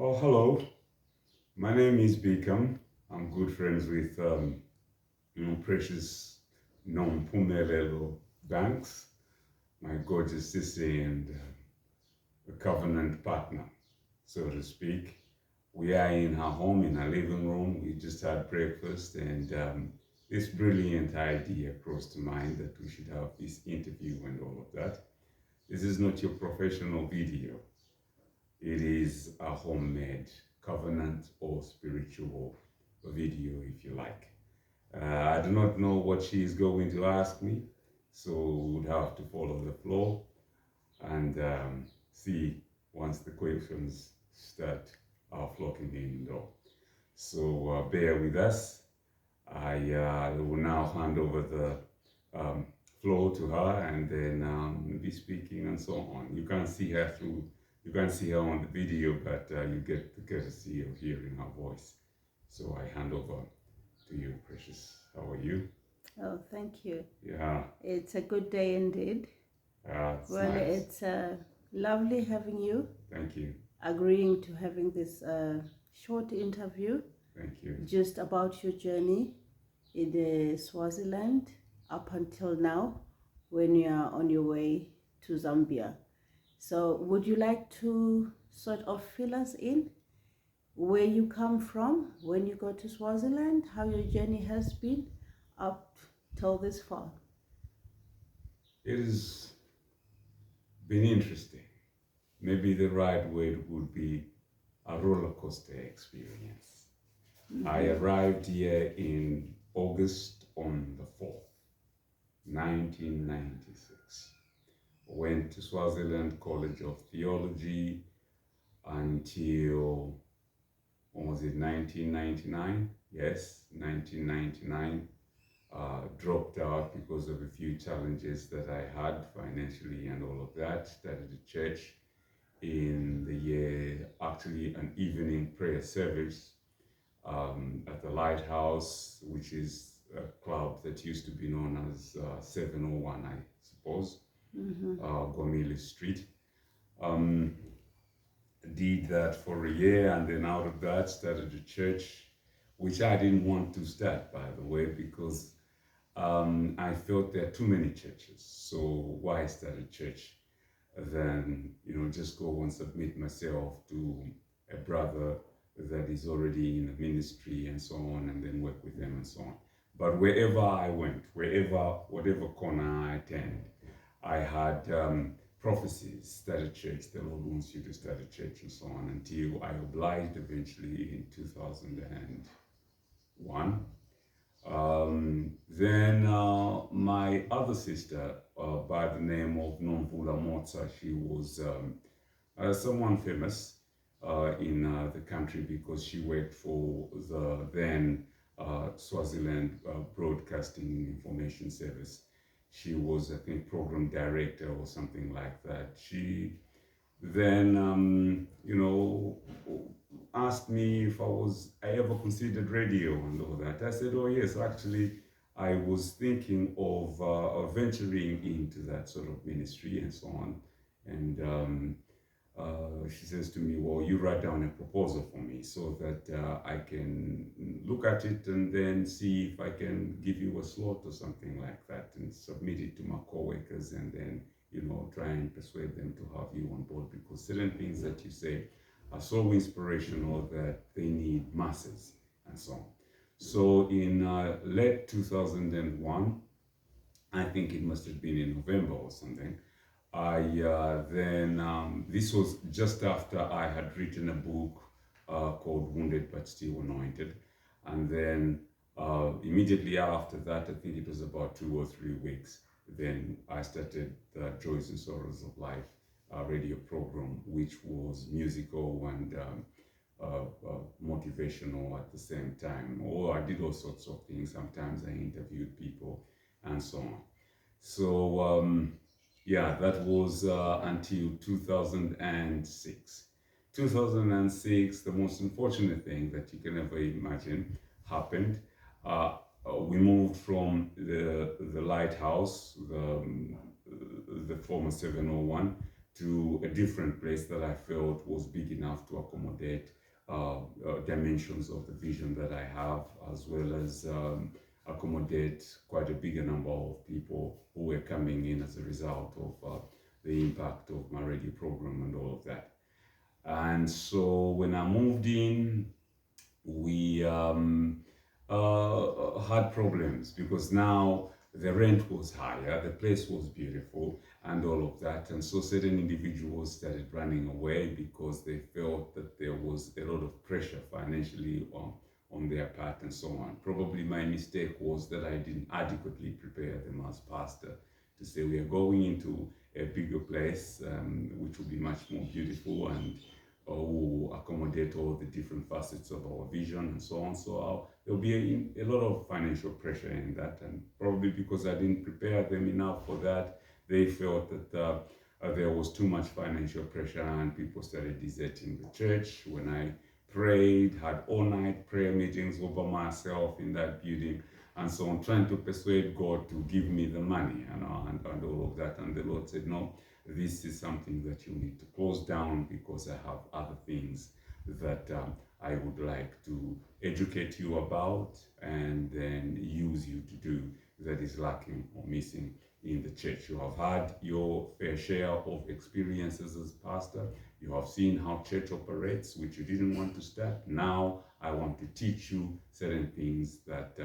Oh, hello. My name is Becalm. I'm good friends with precious non-Pumelelo Banks, my gorgeous sissy and a covenant partner, so to speak. We are in her home, in her living room. We just had breakfast, and this brilliant idea crossed to mind that we should have this interview and all of that. This is not your professional video. It is a homemade covenant or spiritual video, if you like. I do not know what she is going to ask me, so we would have to follow the flow and see once the questions start flocking in, though. So bear with us. I will now hand over the floor to her and then be speaking and so on. You can't see her on the video, but you get the courtesy of hearing her voice. So I hand over to you, Precious. How are you? Oh, thank you. Yeah, It's a good day indeed. it's Well, nice. it's lovely having you, Thank you. agreeing to having this short interview Thank you. just about your journey in Swaziland up until now when you are on your way to Zambia. So, would you like to sort of fill us in where you come from when you go to Swaziland, how your journey has been up till this far? It has been interesting. Maybe the right word would be a roller coaster experience. I arrived here in August on the 4th, 1996. Went to Swaziland College of Theology until, what was it, 1999? Yes, 1999. Dropped out because of a few challenges that I had financially and all of that. Started a church in the year, actually an evening prayer service at the Lighthouse, which is a club that used to be known as 701, I suppose, Gwamili Street. Um, did that for a year, and then out of that started a church, which I didn't want to start, by the way, because I felt there are too many churches. So why start a church than just go and submit myself to a brother that is already in the ministry and so on, and then work with them and so on. But wherever I went, whatever corner I turned, I had prophecies, start a church, the Lord wants you to start a church and so on, until I obliged eventually in 2001. Then my other sister, by the name of Nomvula Motsa, she was someone famous in the country because she worked for the then Swaziland Broadcasting Information Service. She was, I think, program director or something like that. She then, asked me if I ever considered radio and all that. I said, oh yes, actually, I was thinking of venturing into that sort of ministry and so on. And she says to me, well, you write down a proposal for me so that I can look at it and then see if I can give you a slot or something like that and submit it to my co-workers and then, try and persuade them to have you on board, because certain things that you say are so inspirational that they need masses and so on. So in late 2001, I think it must have been in November or something, I then, this was just after I had written a book called Wounded But Still Anointed. And then immediately after that, I think it was about 2 or 3 weeks, then I started the Joys and Sorrows of Life radio program, which was musical and motivational at the same time. Or I did all sorts of things. Sometimes I interviewed people and so on. So, yeah, that was until 2006. 2006, the most unfortunate thing that you can ever imagine happened. We moved from the Lighthouse, the former 701, to a different place that I felt was big enough to accommodate dimensions of the vision that I have, as well as accommodate quite a bigger number of people who were coming in as a result of the impact of my radio program and all of that. And so when I moved in, we had problems because now the rent was higher, the place was beautiful, and all of that. And so certain individuals started running away because they felt that there was a lot of pressure financially on their part and so on. Probably my mistake was that I didn't adequately prepare them as pastor to say we are going into a bigger place, which will be much more beautiful and who accommodate all the different facets of our vision and so on. So there'll be a lot of financial pressure in that, and probably because I didn't prepare them enough for that, they felt that there was too much financial pressure, and people started deserting the church. When I prayed, had all-night prayer meetings over myself in that building, and so on, trying to persuade God to give me the money, and all of that. And the Lord said, no, this is something that you need to close down because I have other things that I would like to educate you about and then use you to do that is lacking or missing in the church. You have had your fair share of experiences as pastor. You have seen how church operates, which you didn't want to start. Now I want to teach you certain things that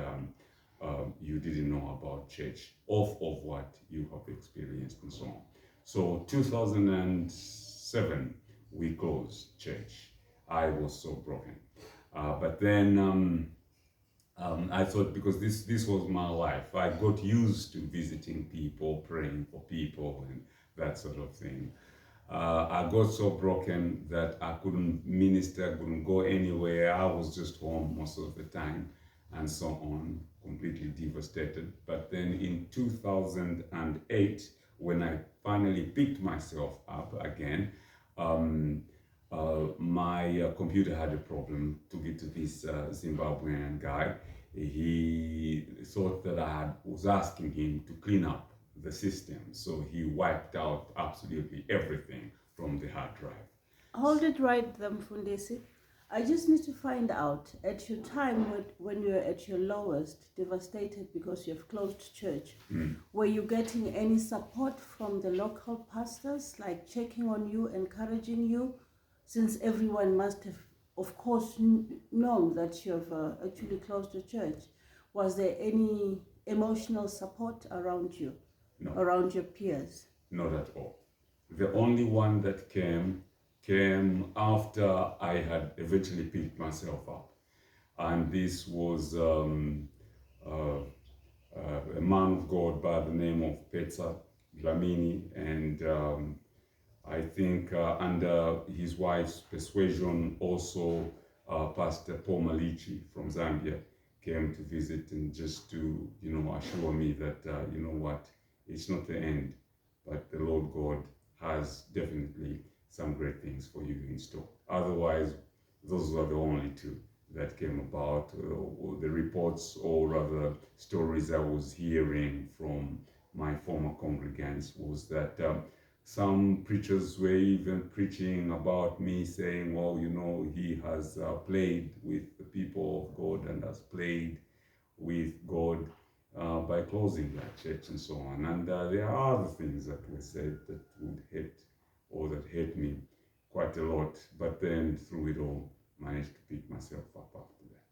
you didn't know about church, of what you have experienced and so on. So 2007, we closed church. I was so broken. But then I thought, because this was my life, I got used to visiting people, praying for people, and that sort of thing. I got so broken that I couldn't minister, couldn't go anywhere. I was just home most of the time and so on, completely devastated. But then in 2008, when I finally picked myself up again, my computer had a problem. Took it to this Zimbabwean guy. He thought that was asking him to clean up the system, so he wiped out absolutely everything from the hard drive. Hold it right there, Mfundisi. I just need to find out, at your time when you're at your lowest, devastated because you've closed church, were you getting any support from the local pastors, like checking on you, encouraging you, since everyone must have, of course, known that you've actually closed the church? Was there any emotional support around you, No, around your peers? not at all. The only one that came after I had eventually picked myself up. And this was a man of God by the name of Petsa Dlamini, and I think under his wife's persuasion, also Pastor Paul Malichi from Zambia came to visit, and just to assure me that you know what, it's not the end, but the Lord God has definitely some great things for you in store. Otherwise, those were the only two that came about. The reports, or rather stories I was hearing from my former congregants, was that some preachers were even preaching about me, saying, well, he has played with the people of God and has played with God by closing that church and so on. And there are other things that were said that would hit, or that hit me quite a lot. But then through it all, managed to pick myself up after that.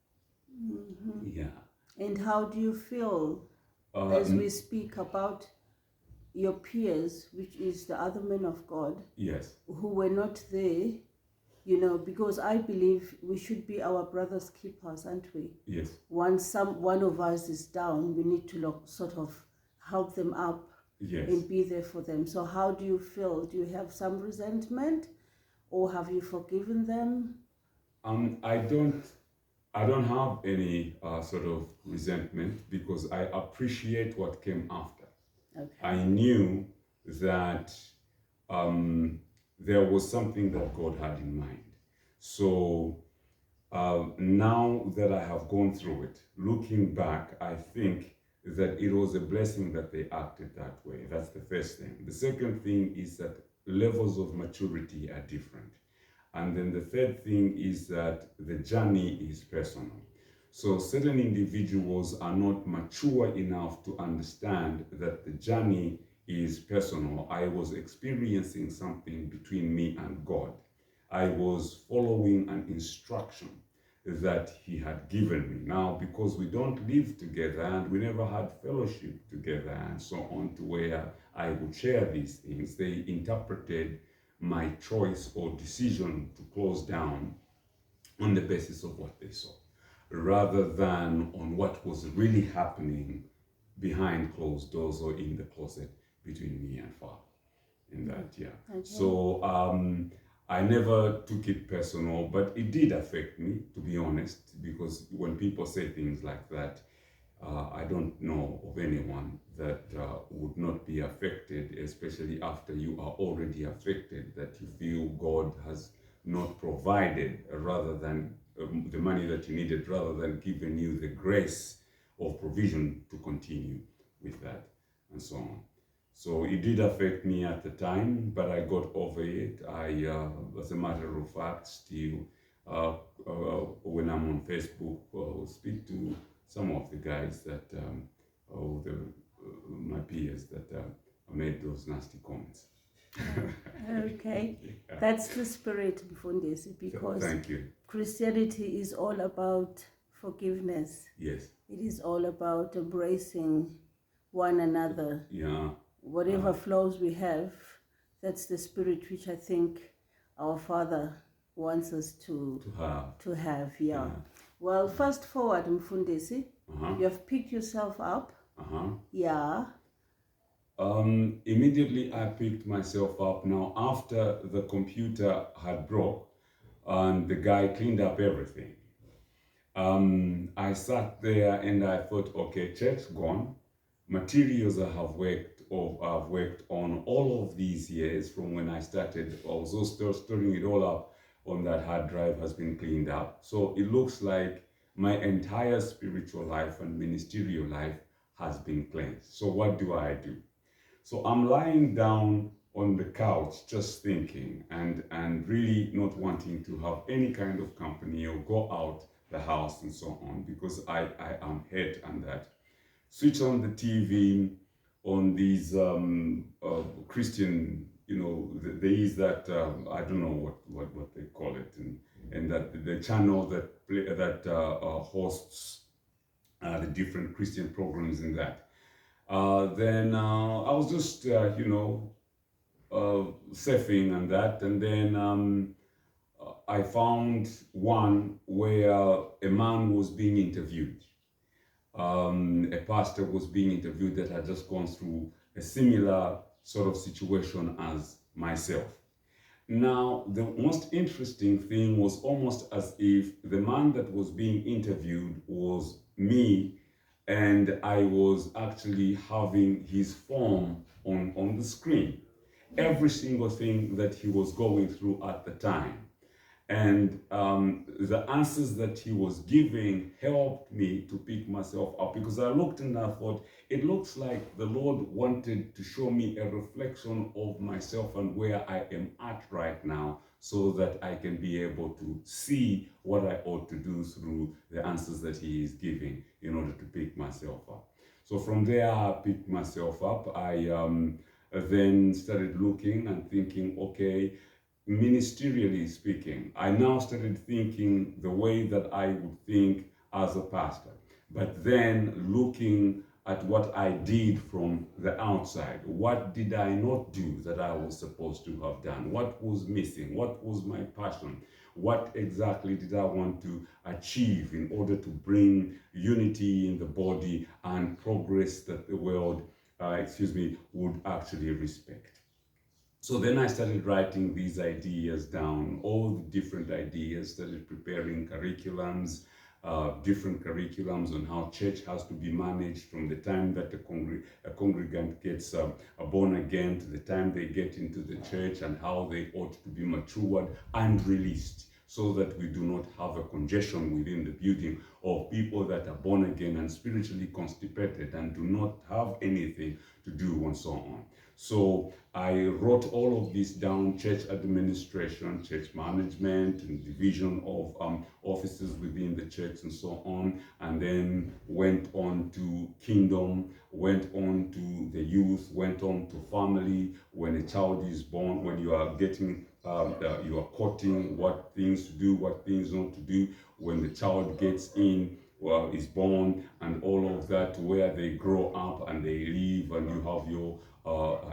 Mm-hmm. Yeah. And how do you feel as we speak about your peers, which is the other men of God, yes, who were not there, because I believe we should be our brother's keepers, aren't we? yes, Once one of us is down, we need to sort of help them up, yes, and be there for them. So how do you feel? Do you have some resentment, or have you forgiven them? I don't have any sort of resentment, because I appreciate what came after. Okay. I knew that there was something that God had in mind. So now that I have gone through it, looking back, I think that it was a blessing that they acted that way. That's the first thing. The second thing is that levels of maturity are different. And then the third thing is that the journey is personal. So certain individuals are not mature enough to understand that the journey is personal. I was experiencing something between me and God. I was following an instruction that He had given me. Now, because we don't live together and we never had fellowship together and so on, to where I would share these things, they interpreted my choice or decision to close down on the basis of what they saw, rather than on what was really happening behind closed doors or in the closet between me and Father. In that, yeah. Okay. So I never took it personal, but it did affect me, to be honest, because when people say things like that, I don't know of anyone that would not be affected, especially after you are already affected, that you feel God has not provided rather than the money that you needed, rather than giving you the grace of provision to continue with that, and so on. So it did affect me at the time, but I got over it. As a matter of fact, still, when I'm on Facebook, speak to some of the guys that, my peers that made those nasty comments. Okay, Yeah. that's the spirit, Mfundisi, because Thank you. Christianity is all about forgiveness. Yes. It is all about embracing one another. Yeah. Whatever flaws we have, that's the spirit which I think our Father wants us to have. Yeah. Well, fast forward, Mfundisi. You have picked yourself up. Yeah. Immediately I picked myself up. Now, after the computer had broke and the guy cleaned up everything, I sat there and I thought, okay, church gone. Materials I have worked on all of these years from when I started, also still storing it all up on that hard drive, has been cleaned up. So it looks like my entire spiritual life and ministerial life has been cleansed. So what do I do? So I'm lying down on the couch just thinking and really not wanting to have any kind of company or go out the house and so on, because I am hurt on that. Switch on the TV on these Christian, there is that, I don't know what they call it, and that the channel that hosts the different Christian programs in that. Then I was just, surfing and that, and then I found one where a man was being interviewed. A pastor was being interviewed that had just gone through a similar sort of situation as myself. Now, the most interesting thing was almost as if the man that was being interviewed was me, and I was actually having his form on the screen. Every single thing that he was going through at the time. And the answers that he was giving helped me to pick myself up, because I looked and I thought, it looks like the Lord wanted to show me a reflection of myself and where I am at right now, so that I can be able to see what I ought to do through the answers that he is giving in order to pick myself up. So from there, I picked myself up. I then started looking and thinking, okay, ministerially speaking, I now started thinking the way that I would think as a pastor, but then looking at what I did from the outside. What did I not do that I was supposed to have done? What was missing? What was my passion? What exactly did I want to achieve in order to bring unity in the body and progress that the world, would actually respect? So then I started writing these ideas down, all the different ideas, started preparing curriculums, different curriculums on how church has to be managed from the time that a congregant gets born again to the time they get into the church, and how they ought to be matured and released, so that we do not have a congestion within the building of people that are born again and spiritually constipated and do not have anything to do and so on. So I wrote all of this down: church administration, church management, and division of offices within the church, and so on. And then went on to kingdom, went on to the youth, went on to family. When a child is born, when you are getting, you are courting, what things to do, what things not to do. When the child gets in, well, is born, and all of that, where they grow up and they live, and you have your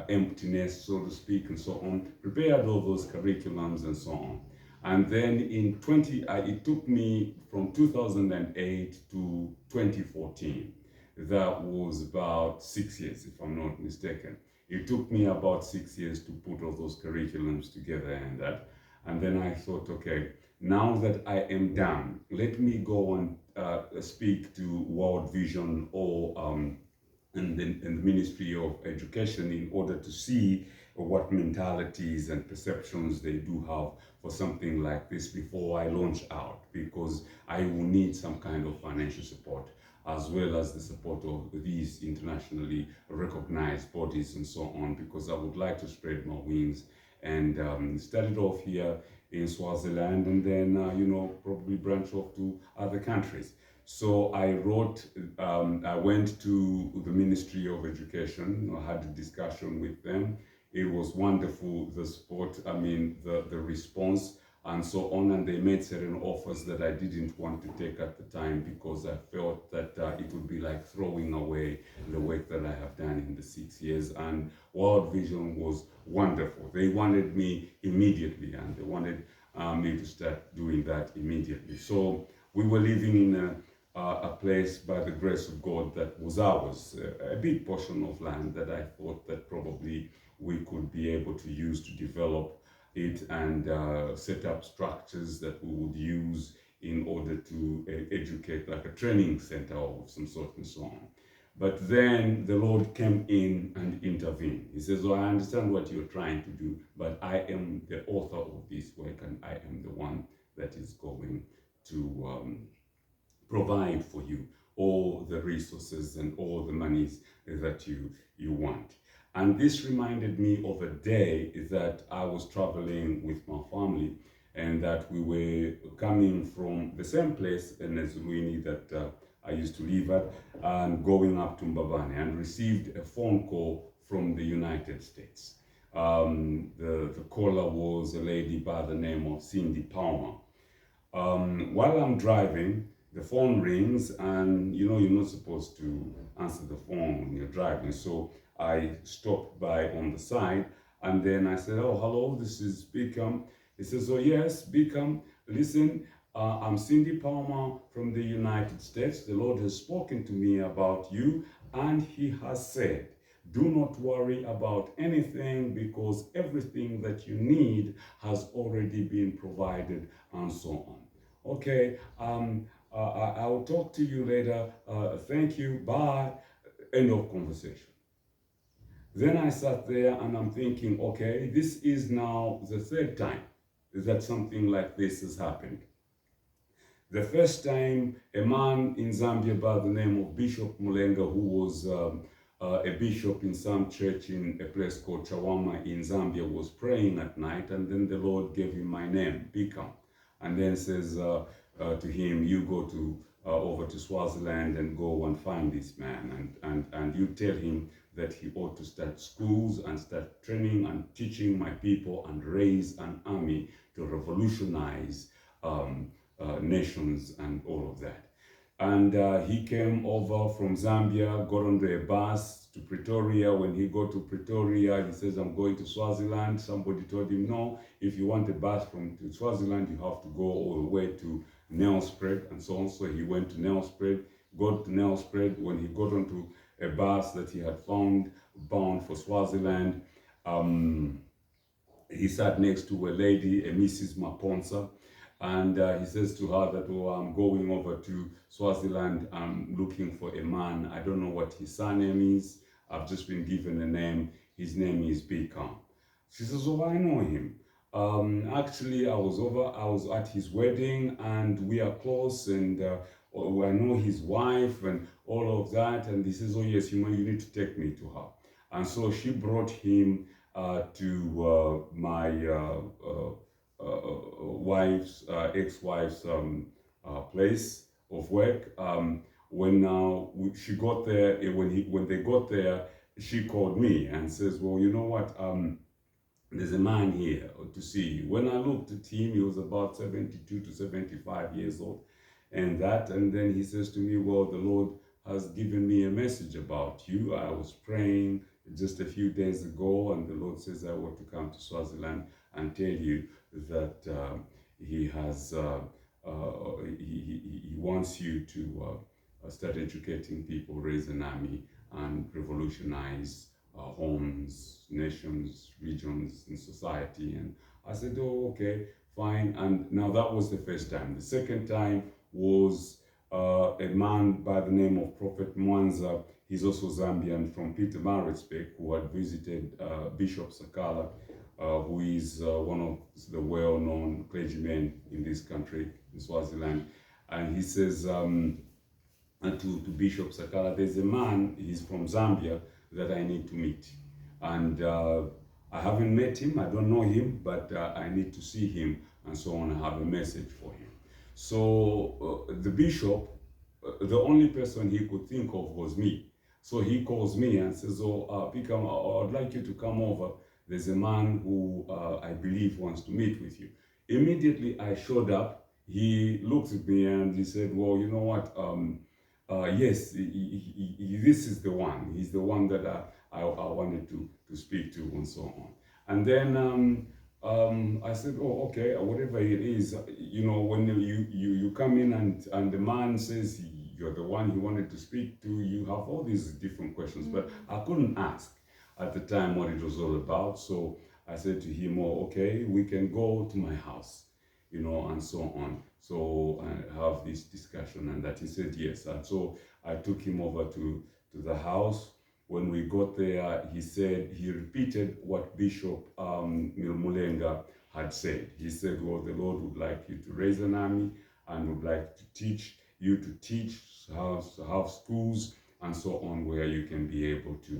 emptiness, so to speak, and so on. Prepared all those curriculums and so on. And then in it took me from 2008 to 2014. That was about 6 years, if I'm not mistaken. It took me about 6 years to put all those curriculums together and that. And then I thought, okay, now that I am done, let me go and speak to World Vision or and the Ministry of Education in order to see what mentalities and perceptions they do have for something like this before I launch out, because I will need some kind of financial support as well as the support of these internationally recognized bodies and so on, because I would like to spread my wings and start it off here in Swaziland, and then probably branch off to other countries. So I went to the Ministry of Education, I had a discussion with them. It was wonderful, the support, the response and so on. And they made certain offers that I didn't want to take at the time, because I felt that it would be like throwing away the work that I have done in the 6 years. And World Vision was wonderful. They wanted me immediately, and they wanted me to start doing that immediately. So we were living in a place, by the grace of God, that was ours, a big portion of land that I thought that probably we could be able to use to develop it and set up structures that we would use in order to educate, like a training center of some sort and so on. But then the Lord came in and intervened. He says, "Oh, I understand what you're trying to do, but I am the author of this work, and I am the one that is going to provide for you all the resources and all the monies that you want." And this reminded me of a day that I was traveling with my family, and that we were coming from the same place in Ezulwini that I used to live at, and going up to Mbabane, and received a phone call from the United States. The caller was a lady by the name of Cindy Palmer. While I'm driving, the phone rings, and you're not supposed to answer the phone when you're driving. So I stopped by on the side, and then I said, "Oh, hello, this is Becalm." He says, "Oh, yes, Becalm, listen, I'm Cindy Palmer from the United States. The Lord has spoken to me about you, and He has said, do not worry about anything, because everything that you need has already been provided," and so on. Okay, I'll talk to you later. Thank you, bye. End of conversation. Then I sat there and I'm thinking, okay, this is now the third time that something like this has happened. The first time, a man in Zambia by the name of Bishop Mulenga, who was a bishop in some church in a place called Chawama in Zambia, was praying at night, and then the Lord gave him my name, Becalm, and then says to him, "You go to over to Swaziland and go and find this man, and you tell him that he ought to start schools and start training and teaching my people and raise an army to revolutionize nations and all of that." And he came over from Zambia, got on a bus to Pretoria. When he got to Pretoria, he says, "I'm going to Swaziland." Somebody told him, "No, if you want a bus from to Swaziland, you have to go all the way to Nelspruit," and so on. So he went to Nelspruit, got to Nelspruit. When he got onto a bus that he had found bound for Swaziland, he sat next to a lady, a Mrs. Maponsa, and he says to her that, "Oh, I'm going over to Swaziland. I'm looking for a man. I don't know what his surname is. I've just been given a name. His name is Becalm." She says, "Oh, I know him. Actually, I was at his wedding, and we are close, and I know his wife and all of that." And he says, "Oh, yes, you need to take me to her." And so she brought him to my wife's, ex-wife's place of work. When she got there, when they got there, she called me and says, "Well, you know what? There's a man here to see you." When I looked at him, he was about 72 to 75 years old, and then he says to me, "Well, the Lord has given me a message about you. I was praying just a few days ago, and the Lord says I want to come to Swaziland and tell you that He has He wants you to start educating people, raise an army, and revolutionize homes, nations, regions, and society." And I said, "Oh, okay, fine." And now that was the first time. The second time was a man by the name of Prophet Mwanza. He's also Zambian, from Peter Maritzburg, who had visited Bishop Sakala, who is one of the well-known clergymen in this country, in Swaziland. And he says to Bishop Sakala, "There's a man, he's from Zambia, that I need to meet. And I haven't met him, I don't know him, but I need to see him, and so on. I have a message for him." So the bishop, the only person he could think of was me. So he calls me and says, "Oh, Becalm, I'd like you to come over. There's a man who I believe wants to meet with you." Immediately I showed up. He looked at me and he said, "Well, you know what? Yes, this is the one. He's the one that I wanted to speak to," and so on. And then I said, "Oh, okay, whatever it is, you know, when you come in and the man says you're the one he wanted to speak to, you have all these different questions." But I couldn't ask at the time what it was all about. So I said to him, "Oh, okay, we can go to my house, you know, and so on. So I have this discussion," and that he said yes. And so I took him over to the house. When we got there, he repeated what Bishop Mulenga had said. He said, "Well, the Lord would like you to raise an army and would like to teach you to teach, have schools, and so on, where you can be able to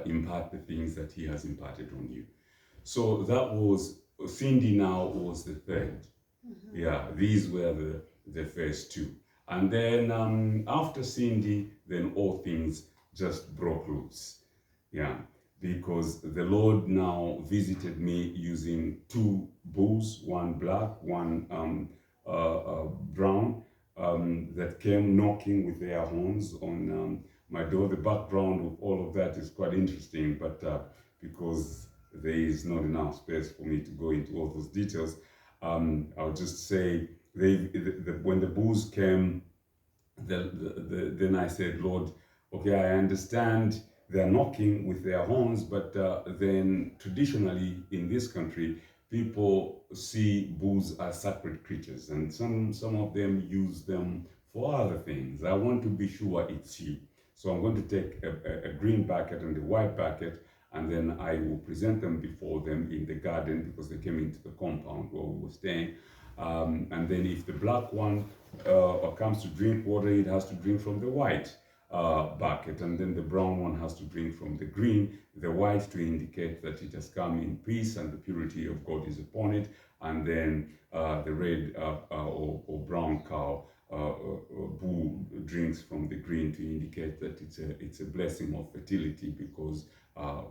impart the things that He has imparted on you." So that was Cindy. Now was the third. Yeah, these were the first two. And then after Cindy, then all things just broke loose. Yeah, because the Lord now visited me using two bulls, one black, one brown, that came knocking with their horns on my door. The background of all of that is quite interesting, but because there is not enough space for me to go into all those details, I'll just say when the bulls came, then I said, "Lord, okay, I understand they're knocking with their horns, but then traditionally in this country, people see bulls as sacred creatures, and some of them use them for other things. I want to be sure it's you. So I'm going to take a green bucket and a white bucket, and then I will present them before them in the garden, because they came into the compound where we were staying. And then if the black one comes to drink water, it has to drink from the white bucket, and then the brown one has to drink from the green, the white to indicate that it has come in peace and the purity of God is upon it, and then the red or brown cow bull drinks from the green to indicate that it's a blessing of fertility, because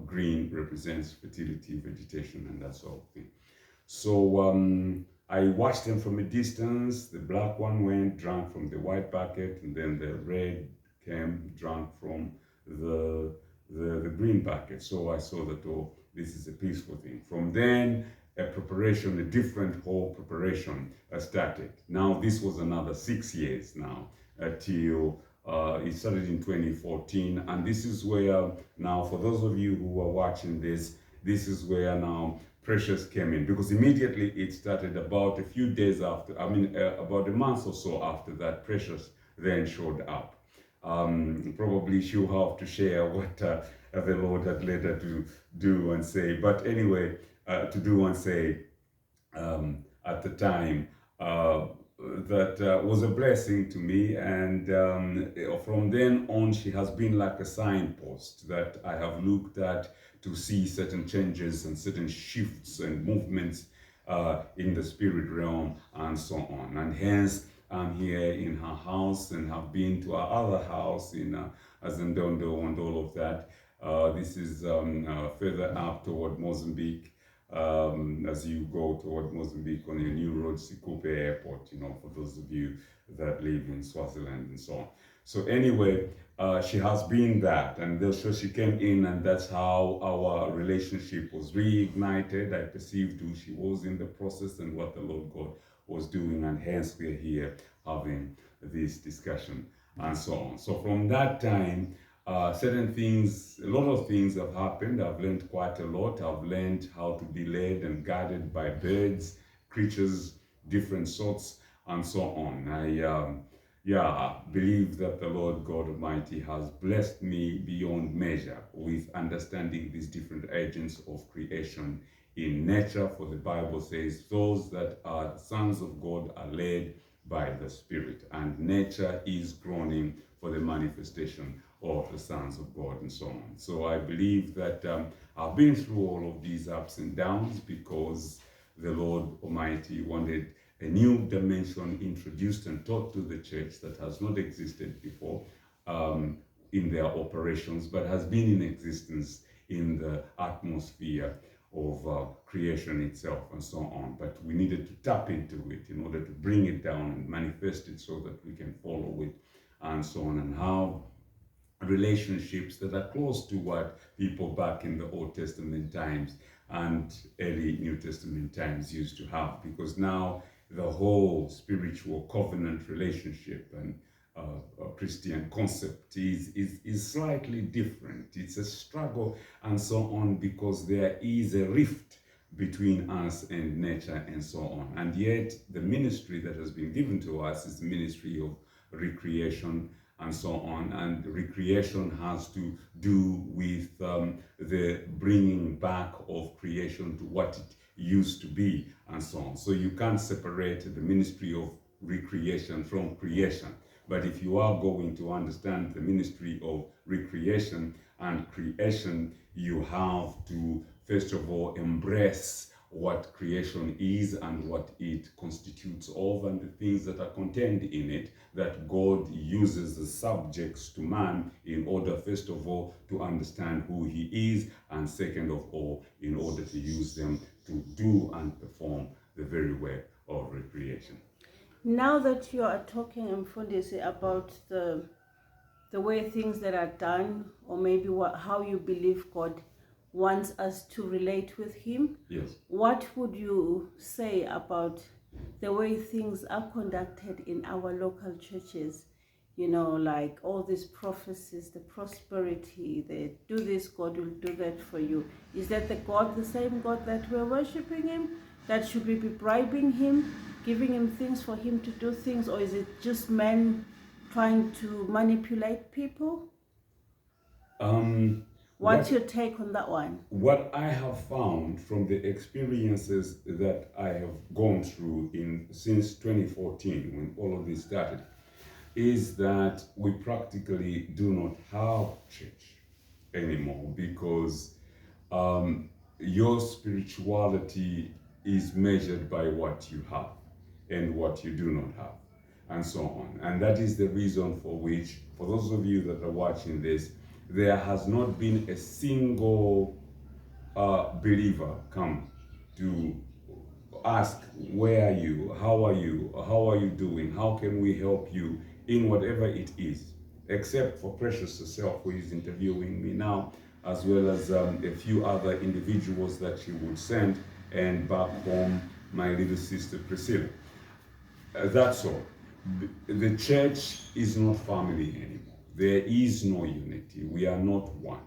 green represents fertility, vegetation, and that sort of thing. So I watched them from a distance. The black one went, drank from the white bucket, and then the red came, drank from the green bucket. So I saw that, oh, this is a peaceful thing. From then, a different whole preparation started. Now this was another 6 years now till it started in 2014, and this is where now, for those of you who are watching this is where now Precious came in, because immediately it started about a few days after, about a month or so after that, Precious then showed up. Probably she'll have to share what the Lord had led her to do and say. But anyway, to do and say at the time, that was a blessing to me. And from then on, she has been like a signpost that I have looked at to see certain changes and certain shifts and movements in the spirit realm and so on. And hence, I'm here in her house and have been to her other house in Azendondo and all of that. This is further up toward Mozambique, as you go toward Mozambique on your new road, Sikupe Airport, for those of you that live in Swaziland and so on. So anyway, she has been that, and so she came in, and that's how our relationship was reignited. I perceived who she was in the process and what the Lord God was doing, and hence we're here having this discussion and so on. So from that time, certain things, a lot of things have happened. I've learned quite a lot. I've learned how to be led and guided by birds, creatures, different sorts, and so on. I believe that the Lord God Almighty has blessed me beyond measure with understanding these different agents of creation in nature. For the Bible says, those that are sons of God are led by the Spirit, and nature is groaning for the manifestation of the sons of God and so on. So I believe that I've been through all of these ups and downs because the Lord Almighty wanted a new dimension introduced and taught to the church that has not existed before in their operations, but has been in existence in the atmosphere of creation itself and so on. But we needed to tap into it in order to bring it down and manifest it so that we can follow it and so on, and how relationships that are close to what people back in the Old Testament times and early New Testament times used to have, because now the whole spiritual covenant relationship and Christian concept is slightly different. It's a struggle and so on, because there is a rift between us and nature and so on. And yet the ministry that has been given to us is the ministry of recreation and so on. And recreation has to do with the bringing back of creation to what it used to be and so on. So you can't separate the ministry of recreation from creation. But if you are going to understand the ministry of recreation and creation, you have to first of all embrace what creation is and what it constitutes of, and the things that are contained in it that God uses as subjects to man in order, first of all, to understand who he is, and second of all, in order to use them to do and perform the very work of recreation. Now that you are talking, Mfundisi, about the way things that are done, or maybe how you believe God wants us to relate with him, yes, what would you say about the way things are conducted in our local churches? Like all these prophecies, the prosperity, they do this, God will do that for you. Is that the same God that we're worshiping him? That should we be bribing him, giving him things for him to do things? Or is it just men trying to manipulate people? What's your take on that one? What I have found from the experiences that I have gone through since 2014, when all of this started, is that we practically do not have church anymore, because your spirituality is measured by what you have and what you do not have, and so on. And that is the reason for which, for those of you that are watching this, there has not been a single believer come to ask, where are you, how are you doing, how can we help you in whatever it is, except for Precious herself, who is interviewing me now, as well as a few other individuals that she would send, and back home my little sister Priscilla. That's all. The church is not family anymore. There is no unity. We are not one,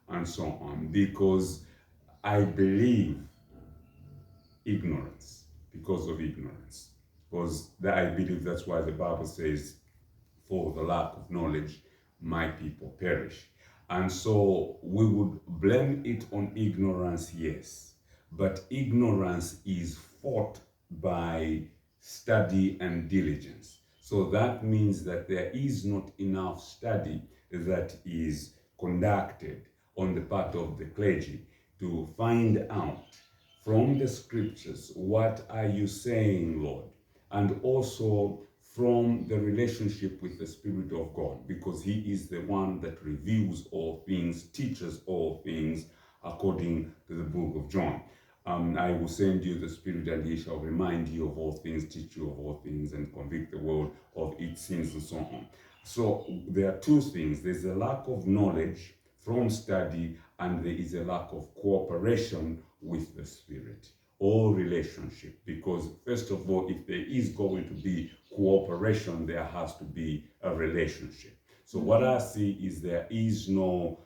and so on, because I believe ignorance, because of ignorance. Because I believe that's why the Bible says, for the lack of knowledge, my people perish. And so we would blame it on ignorance, yes, but ignorance is fought by study and diligence. So that means that there is not enough study that is conducted on the part of the clergy to find out from the scriptures, what are you saying, Lord? And also from the relationship with the Spirit of God, because He is the one that reveals all things, teaches all things, according to the book of John. I will send you the Spirit, and He shall remind you of all things, teach you of all things, and convict the world of its sins, and so on. So there are two things. There's a lack of knowledge from study, and there is a lack of cooperation with the Spirit or relationship. Because first of all, if there is going to be cooperation, there has to be a relationship. So what I see is there is no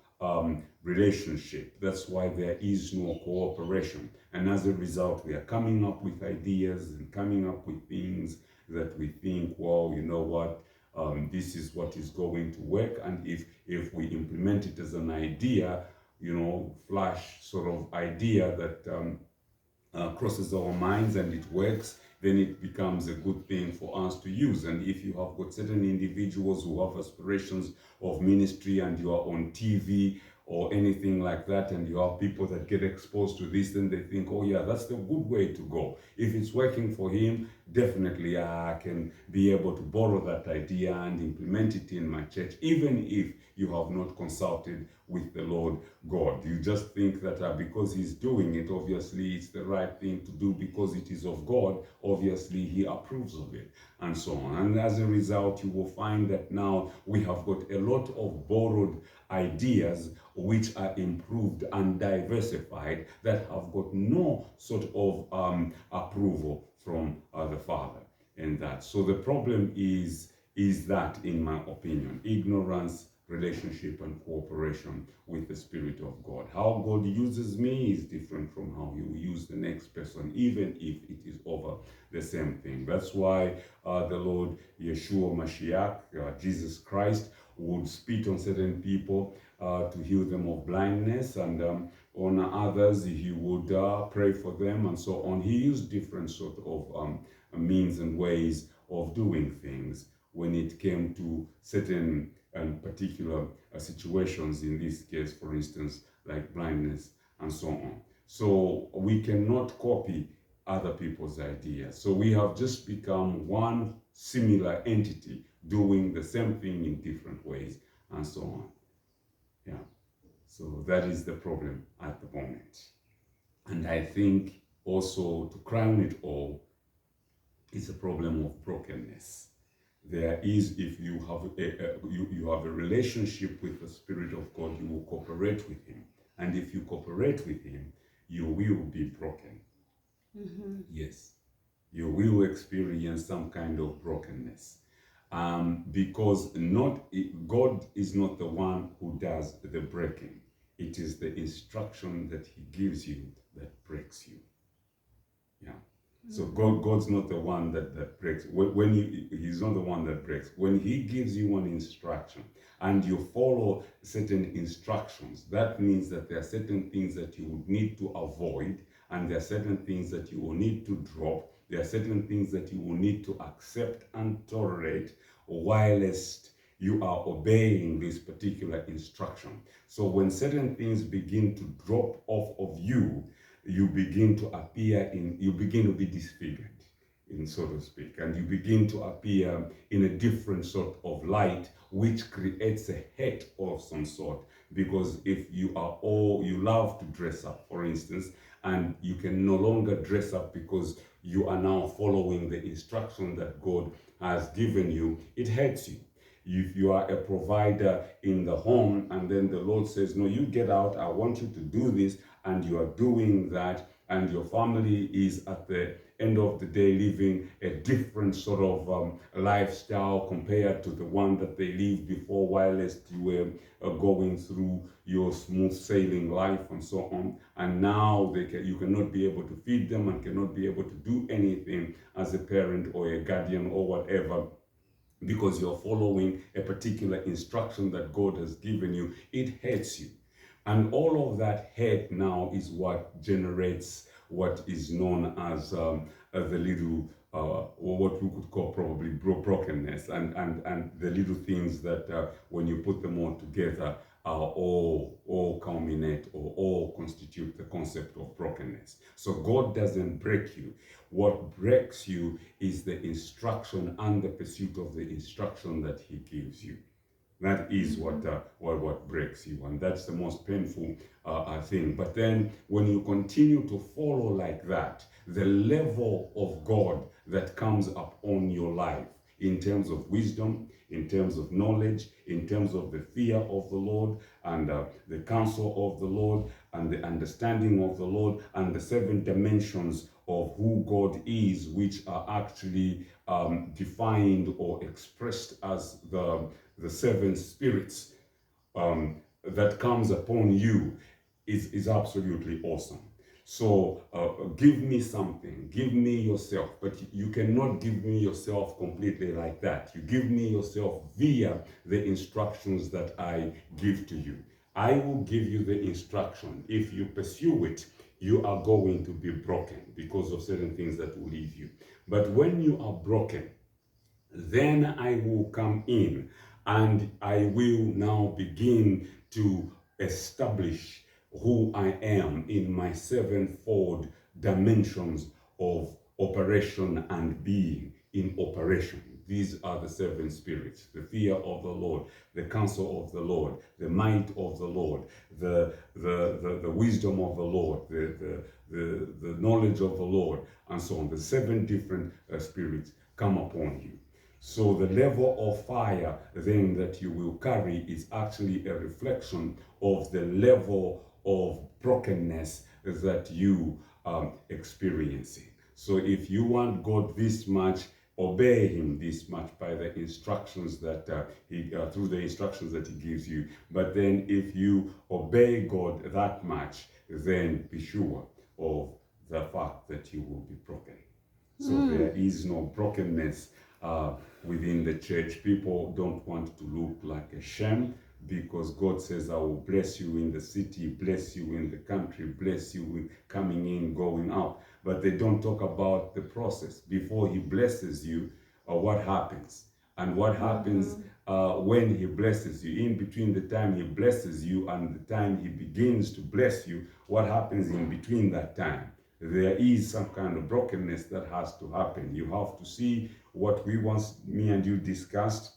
relationship. That's why there is no cooperation. And as a result, we are coming up with ideas and coming up with things that we think, well, you know what, this is what is going to work. And if we implement it as an idea, flash sort of idea that crosses our minds and it works, then it becomes a good thing for us to use. And if you have got certain individuals who have aspirations of ministry and you are on TV or anything like that, and you have people that get exposed to this, then they think, oh yeah, that's the good way to go. If it's working for him, definitely I can be able to borrow that idea and implement it in my church, even if you have not consulted with the Lord God. You just think that because he's doing it, obviously it's the right thing to do because it is of God, obviously he approves of it, and so on. And as a result, you will find that now we have got a lot of borrowed ideas which are improved and diversified that have got no sort of approval from the Father in that. So the problem is that, in my opinion, ignorance, relationship, and cooperation with the Spirit of God. How God uses me is different from how he will use the next person, even if it is over the same thing. That's why the Lord Yeshua Mashiach, Jesus Christ, would spit on certain people to heal them of blindness, and on others he would pray for them, and so on. He used different sort of means and ways of doing things when it came to certain particular situations, in this case, for instance, like blindness and so on. So we cannot copy other people's ideas. So we have just become one similar entity doing the same thing in different ways and so on. Yeah. So that is the problem at the moment. And I think also, to crown it all, it's a problem of brokenness. There is, if you have you have a relationship with the Spirit of God, you will cooperate with him. And if you cooperate with him, you will be broken. Yes. You will experience some kind of brokenness. Because God is not the one who does the breaking. It is the instruction that he gives you that breaks you. Yeah. So God's not the one that breaks. When he's not the one that breaks. When he gives you an instruction and you follow certain instructions, that means that there are certain things that you would need to avoid, and there are certain things that you will need to drop. There are certain things that you will need to accept and tolerate whilst you are obeying this particular instruction. So when certain things begin to drop off of you, you begin to be disfigured, so to speak, and you begin to appear in a different sort of light, which creates a hate of some sort. Because if you love to dress up, for instance, and you can no longer dress up because you are now following the instruction that God has given you, it hurts you. If you are a provider in the home and then the Lord says, no, you get out, I want you to do this, and you are doing that, and your family is at the end of the day living a different sort of lifestyle compared to the one that they lived before, whilst you were going through your smooth sailing life and so on, and now you cannot be able to feed them and cannot be able to do anything as a parent or a guardian or whatever, because you're following a particular instruction that God has given you, it hurts you. And all of that hate now is what generates what is known as the little or what we could call probably brokenness, and the little things that when you put them all together all culminate or all constitute the concept of brokenness. So God doesn't break you. What breaks you is the instruction and the pursuit of the instruction that He gives you. That is what breaks you, and that's the most painful thing. But then, when you continue to follow like that, the level of God that comes upon your life, in terms of wisdom, in terms of knowledge, in terms of the fear of the Lord, and the counsel of the Lord, and the understanding of the Lord, and the 7 dimensions of who God is, which are actually defined or expressed as the 7 spirits that comes upon you, is absolutely awesome. So give me something, give me yourself, but you cannot give me yourself completely like that. You give me yourself via the instructions that I give to you. I will give you the instruction. If you pursue it, you are going to be broken because of certain things that will leave you. But when you are broken, then I will come in and I will now begin to establish who I am in my 7-fold dimensions of operation and being in operation. These are the 7 spirits: the fear of the Lord, the counsel of the Lord, the might of the Lord, the wisdom of the Lord, the knowledge of the Lord, and so on. The 7 different spirits come upon you. So the level of fire then that you will carry is actually a reflection of the level of brokenness that you are experiencing. So if you want God this much, obey Him this much by the instructions that through the instructions that He gives you. But then if you obey God that much, then be sure of the fact that you will be broken. So there is no brokenness within the church. People don't want to look like a sham, because God says, I will bless you in the city, bless you in the country, bless you with coming in, going out. But they don't talk about the process. Before He blesses you, what happens? And what happens when He blesses you? In between the time He blesses you and the time He begins to bless you, what happens in between that time? There is some kind of brokenness that has to happen. You have to see what me and you discussed.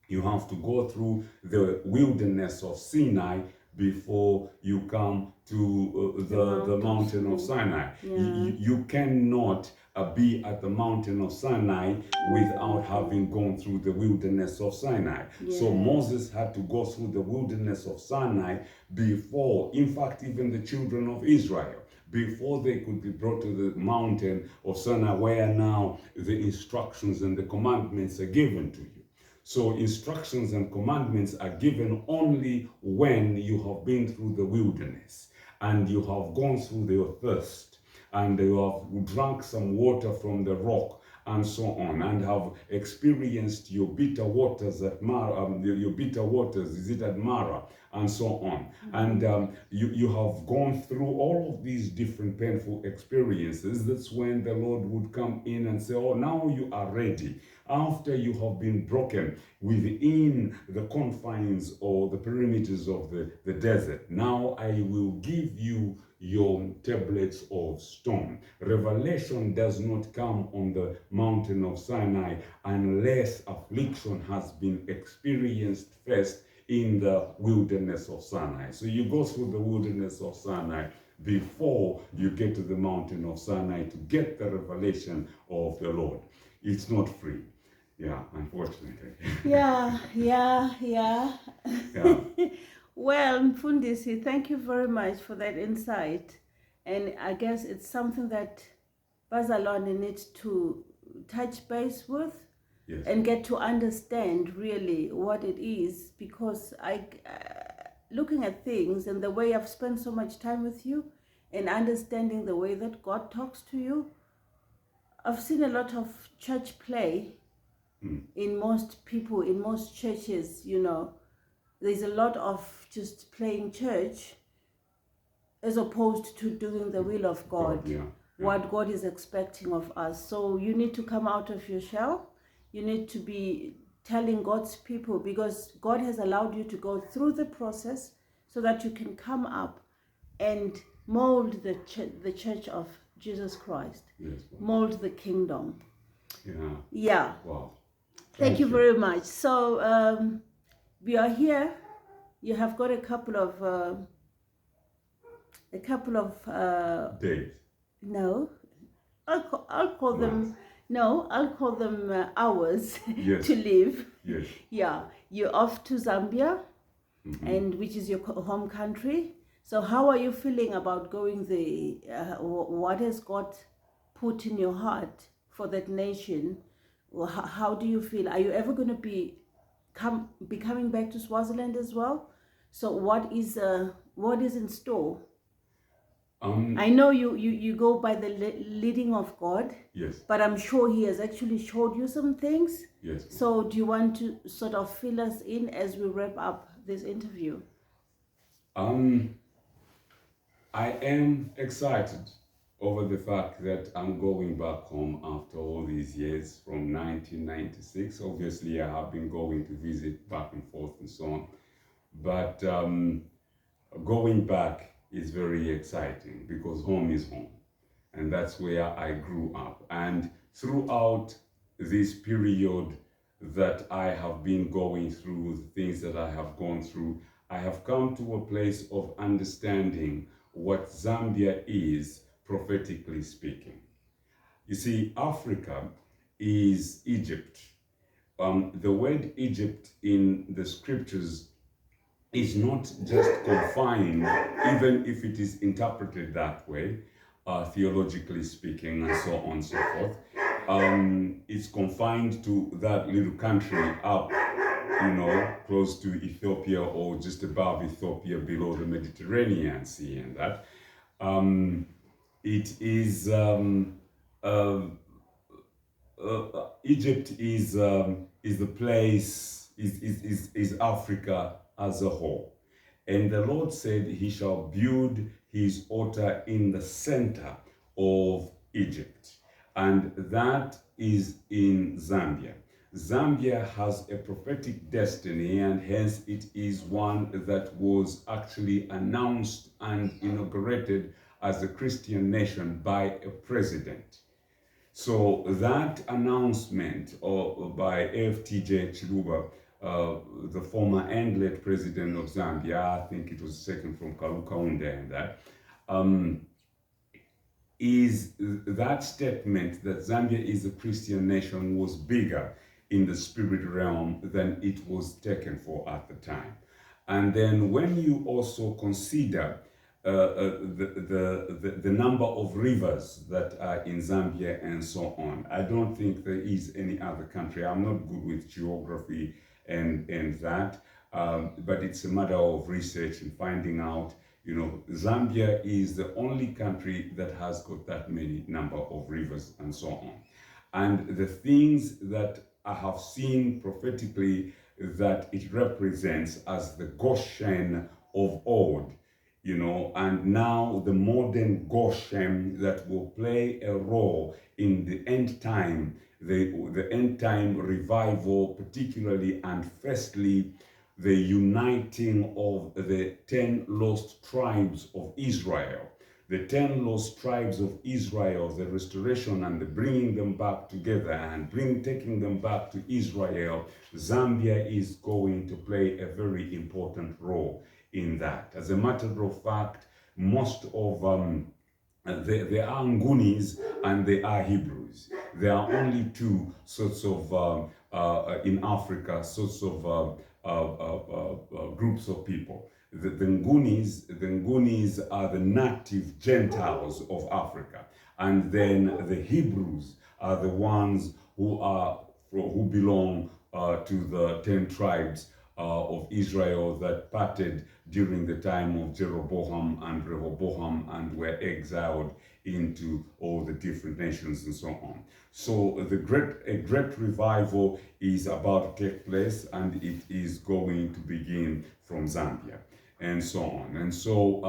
You have to go through the wilderness of Sinai before you come to the mountain of Sinai. You cannot be at the mountain of Sinai without having gone through the wilderness of Sinai. So Moses had to go through the wilderness of Sinai before, in fact, even the children of Israel, before they could be brought to the mountain of Sinai, where now the instructions and the commandments are given to you. So instructions and commandments are given only when you have been through the wilderness and you have gone through your thirst and you have drunk some water from the rock and so on, and have experienced your bitter waters at Mara, your bitter waters, is it at Mara, and so on. And you have gone through all of these different painful experiences. That's when the Lord would come in and say, oh, now you are ready. After you have been broken within the confines or the perimeters of the desert, now I will give you your tablets of stone. Revelation does not come on the mountain of Sinai unless affliction has been experienced first in the wilderness of Sinai. So you go through the wilderness of Sinai before you get to the mountain of Sinai to get the revelation of the Lord. It's not free. Yeah, unfortunately. Yeah. Yeah. Well, Mfundisi, thank you very much for that insight. And I guess it's something that Bazalwane needs to touch base with. Yes. And get to understand really what it is, because looking at things and the way I've spent so much time with you and understanding the way that God talks to you, I've seen a lot of church play in most people, in most churches. There's a lot of just playing church as opposed to doing the will of God. what God is expecting of us. So you need to come out of your shell. You need to be telling God's people, because God has allowed you to go through the process so that you can come up and mold the church of Jesus Christ. Yes. Mold the kingdom. Yeah. Yeah. Wow. Thank you very much. So we are here. You have got a couple of days. No, I'll call them. No, I'll call them hours. Yes. To live. Yes. Yeah, you're off to Zambia, and which is your home country. So how are you feeling about going there? What has God put in your heart for that nation? How do you feel? Are you ever going to be coming back to Swaziland as well? So what is in store? I know you go by the leading of God. Yes. But I'm sure He has actually showed you some things. Yes. So do you want to sort of fill us in as we wrap up this interview? I am excited over the fact that I'm going back home after all these years from 1996. Obviously, I have been going to visit back and forth and so on. But going back is very exciting because home is home. And that's where I grew up. And throughout this period that I have been going through, the things that I have gone through, I have come to a place of understanding what Zambia is, prophetically speaking. You see, Africa is Egypt. The word Egypt in the scriptures is not just confined, even if it is interpreted that way, theologically speaking, and so on and so forth. It's confined to that little country up, close to Ethiopia or just above Ethiopia, below the Mediterranean Sea, and that. It is Egypt is the place, is Africa as a whole. And the Lord said he shall build his altar in the center of Egypt. And that is in Zambia. Zambia has a prophetic destiny, and hence it is one that was actually announced and inaugurated as a Christian nation by a president. So that announcement by AFTJ Chiluba, the former and late president of Zambia, I think it was second from Kaunda and that, is that statement that Zambia is a Christian nation was bigger in the spirit realm than it was taken for at the time. And then when you also consider the number of rivers that are in Zambia and so on, I don't think there is any other country. I'm not good with geography and that, but it's a matter of research and finding out. Zambia is the only country that has got that many number of rivers and so on. And the things that I have seen prophetically that it represents as the Goshen of old, and now the modern Goshen that will play a role in the end time, the end time revival particularly, and firstly, the uniting of the 10 lost tribes of Israel. The 10 lost tribes of Israel, the restoration and the bringing them back together and taking them back to Israel. Zambia is going to play a very important role in that. As a matter of fact, most of there are Ngunis and there are Hebrews. There are only two sorts of, in Africa, sorts of groups of people. The Ngunis are the native Gentiles of Africa. And then the Hebrews are the ones who belong to the 10 tribes of Israel that parted during the time of Jeroboam and Rehoboam and were exiled into all the different nations and so on. So a great revival is about to take place, and it is going to begin from Zambia. and so on. And so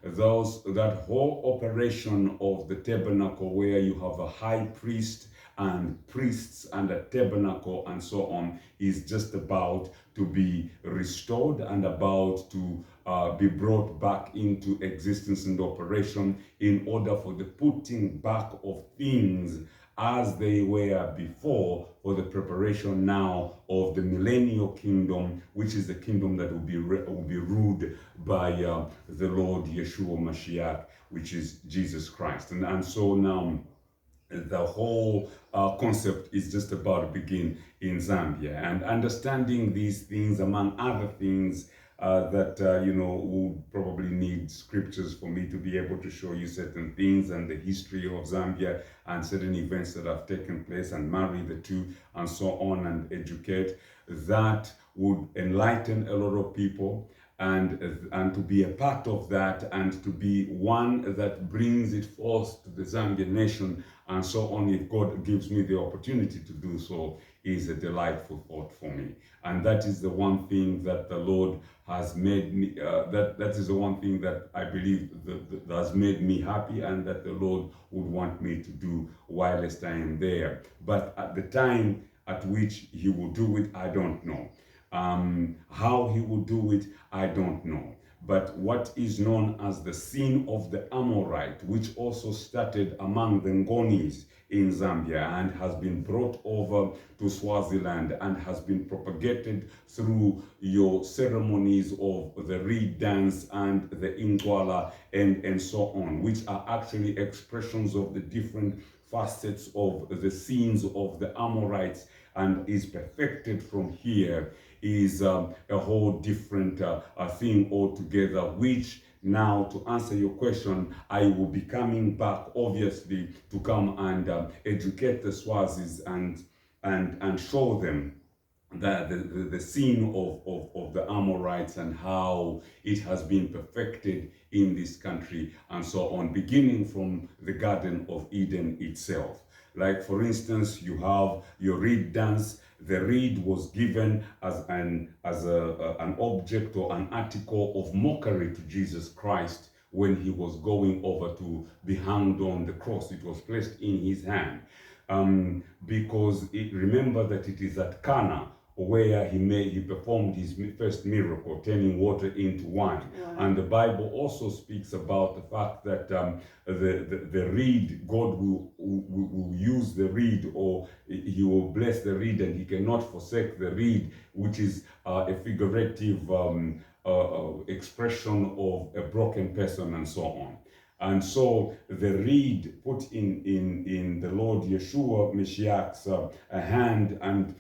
that whole operation of the tabernacle, where you have a high priest and priests and a tabernacle and so on, is just about to be restored and about to be brought back into existence and operation, in order for the putting back of things as they were before, for the preparation now of the millennial kingdom, which is the kingdom that will be ruled by the Lord Yeshua Mashiach, which is Jesus Christ. And so now the whole concept is just about to begin in Zambia. And understanding these things, among other things, that would probably need scriptures for me to be able to show you certain things and the history of Zambia and certain events that have taken place, and marry the two and so on, and educate, that would enlighten a lot of people, and to be a part of that, and to be one that brings it forth to the Zambian nation and so on, if God gives me the opportunity to do so, is a delightful thought for me. And that is the one thing that the Lord has made me, that is the one thing that I believe that has made me happy, and that the Lord would want me to do whilst I am there. But at the time at which He will do it, I don't know. How He will do it, I don't know. But what is known as the sin of the Amorite, which also started among the Ngonis in Zambia and has been brought over to Swaziland and has been propagated through your ceremonies of the reed dance and the Ingwala and so on, which are actually expressions of the different facets of the sins of the Amorites, and is perfected from here, is a whole different thing altogether, which now, to answer your question, I will be coming back, obviously, to come and educate the Swazis and show them the scene of the Amorites and how it has been perfected in this country and so on, beginning from the Garden of Eden itself. Like, for instance, you have your reed dance. The reed was given as an object or an article of mockery to Jesus Christ when he was going over to be hanged on the cross. It was placed in his hand, because remember that it is at Cana where he performed his first miracle, turning water into wine. Wow. And the Bible also speaks about the fact that the reed, God will use the reed, or He will bless the reed, and He cannot forsake the reed, which is a figurative expression of a broken person and so on. And so the reed put in the Lord Yeshua Mashiach's hand and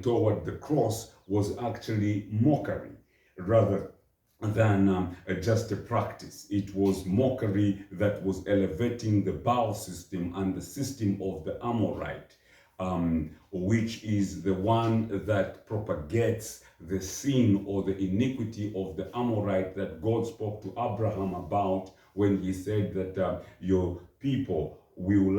toward the cross was actually mockery rather than just a practice. It was mockery that was elevating the bow system and the system of the Amorite, which is the one that propagates the sin or the iniquity of the Amorite that God spoke to Abraham about when He said that your people will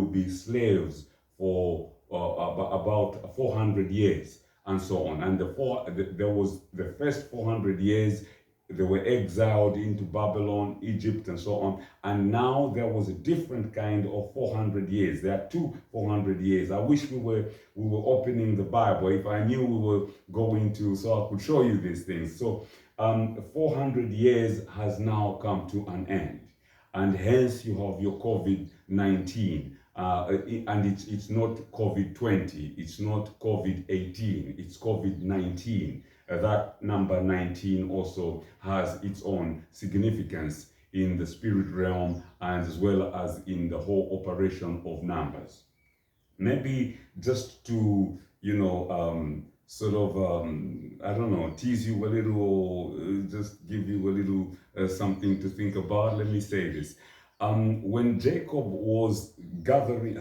be slaves for about 400 years and so on. And there was the first 400 years, they were exiled into Babylon, Egypt, and so on. And now there was a different kind of 400 years. There are two 400 years. I wish we were opening the Bible. If I knew we were going to, so I could show you these things. So 400 years has now come to an end. And hence you have your COVID-19. And it's not COVID-20, it's not COVID-18, it's COVID-19. That number 19 also has its own significance in the spirit realm and as well as in the whole operation of numbers. Maybe just to, I don't know, tease you a little, just give you a little something to think about. Let me say this. When Jacob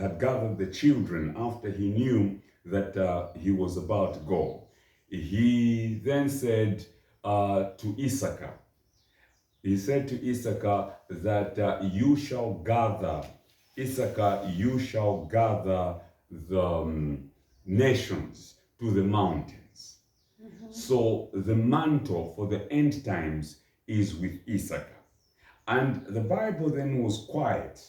had gathered the children after he knew that he was about to go, he then said to Issachar, that you shall gather, Issachar, you shall gather the nations to the mountains. So the mantle for the end times is with Issachar. And the Bible then was quiet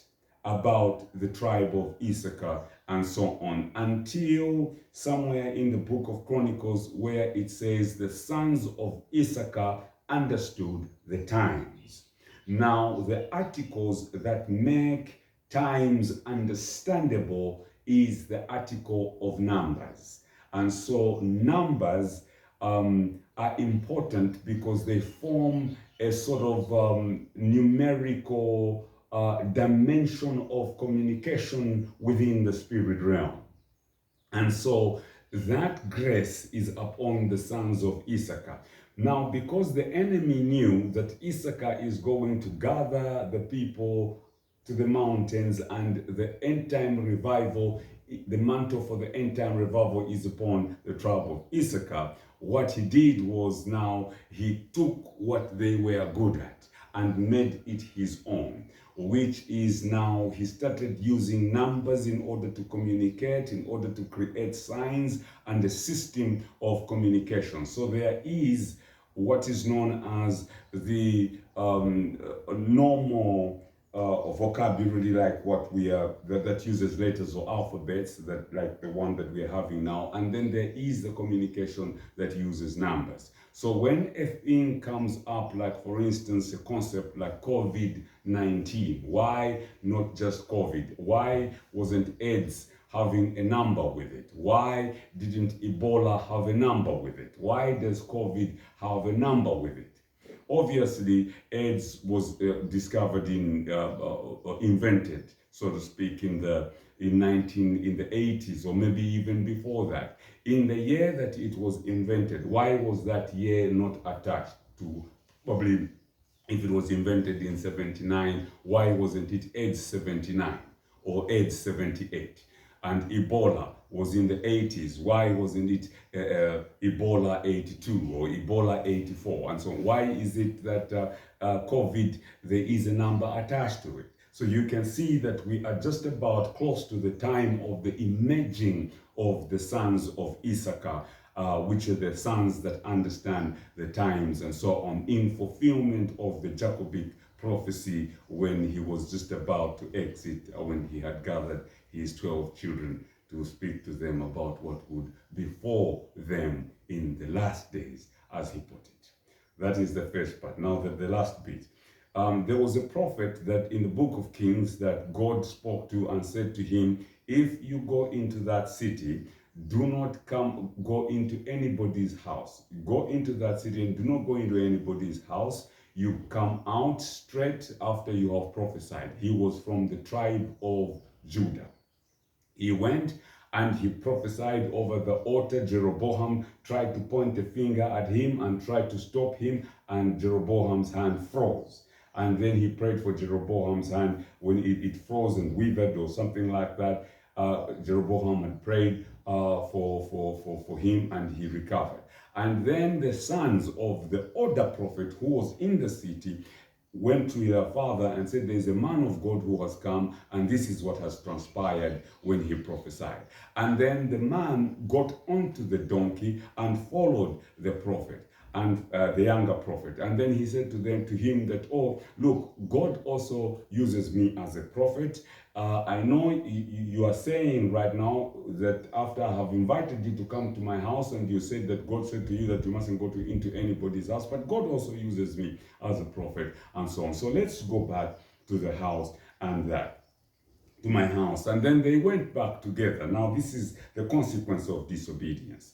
about the tribe of Issachar and so on until somewhere in the book of Chronicles where it says the sons of Issachar understood the times. Now, the articles that make times understandable is the article of Numbers. And so Numbers are important because they form a sort of numerical dimension of communication within the spirit realm. And so that grace is upon the sons of Issachar. Now, because the enemy knew that Issachar is going to gather the people to the mountains and the end time revival, the mantle for the end time revival is upon the tribe of Issachar. What he did was now he took what they were good at and made it his own, which is now he started using numbers in order to communicate, in order to create signs and a system of communication. So there is what is known as the normal vocabulary, like what we are that uses letters or alphabets, that like the one that we are having now, and then there is the communication that uses numbers. So when a thing comes up, like for instance a concept like COVID-19, why not just COVID? Why wasn't AIDS having a number with it? Why didn't Ebola have a number with it? Why does COVID have a number with it? Obviously, AIDS was discovered invented, so to speak, in the 80s, or maybe even before that. In the year that it was invented, why was that year not attached to, probably if it was invented in 79, why wasn't it AIDS 79 or AIDS 78? And Ebola was in the 80s. Why wasn't it Ebola 82 or Ebola 84? And so why is it that COVID, there is a number attached to it? So you can see that we are just about close to the time of the emerging of the sons of Issachar, which are the sons that understand the times and so on, in fulfillment of the Jacobic prophecy when he was just about to exit, when he had gathered his 12 children to speak to them about what would befall them in the last days, as he put it. That is the first part. Now the last bit. There was a prophet that in the book of Kings that God spoke to and said to him, if you go into that city, do not go into anybody's house. Go into that city and do not go into anybody's house. You come out straight after you have prophesied. He was from the tribe of Judah. He went and he prophesied over the altar. Jeroboam tried to point the finger at him and tried to stop him, and Jeroboam's hand froze. And then he prayed for Jeroboam's hand. When it froze and withered or something like that, Jeroboam had prayed for him, and he recovered. And then the sons of the older prophet who was in the city went to their father and said, there's a man of God who has come, and this is what has transpired when he prophesied. And then the man got onto the donkey and followed the prophet and the younger prophet. And then he said to him that, oh, look, God also uses me as a prophet. I know you are saying right now that after I have invited you to come to my house, and you said that God said to you that you mustn't go into anybody's house, but God also uses me as a prophet, and so on. So let's go back to the house and to my house. And then they went back together. Now this is the consequence of disobedience.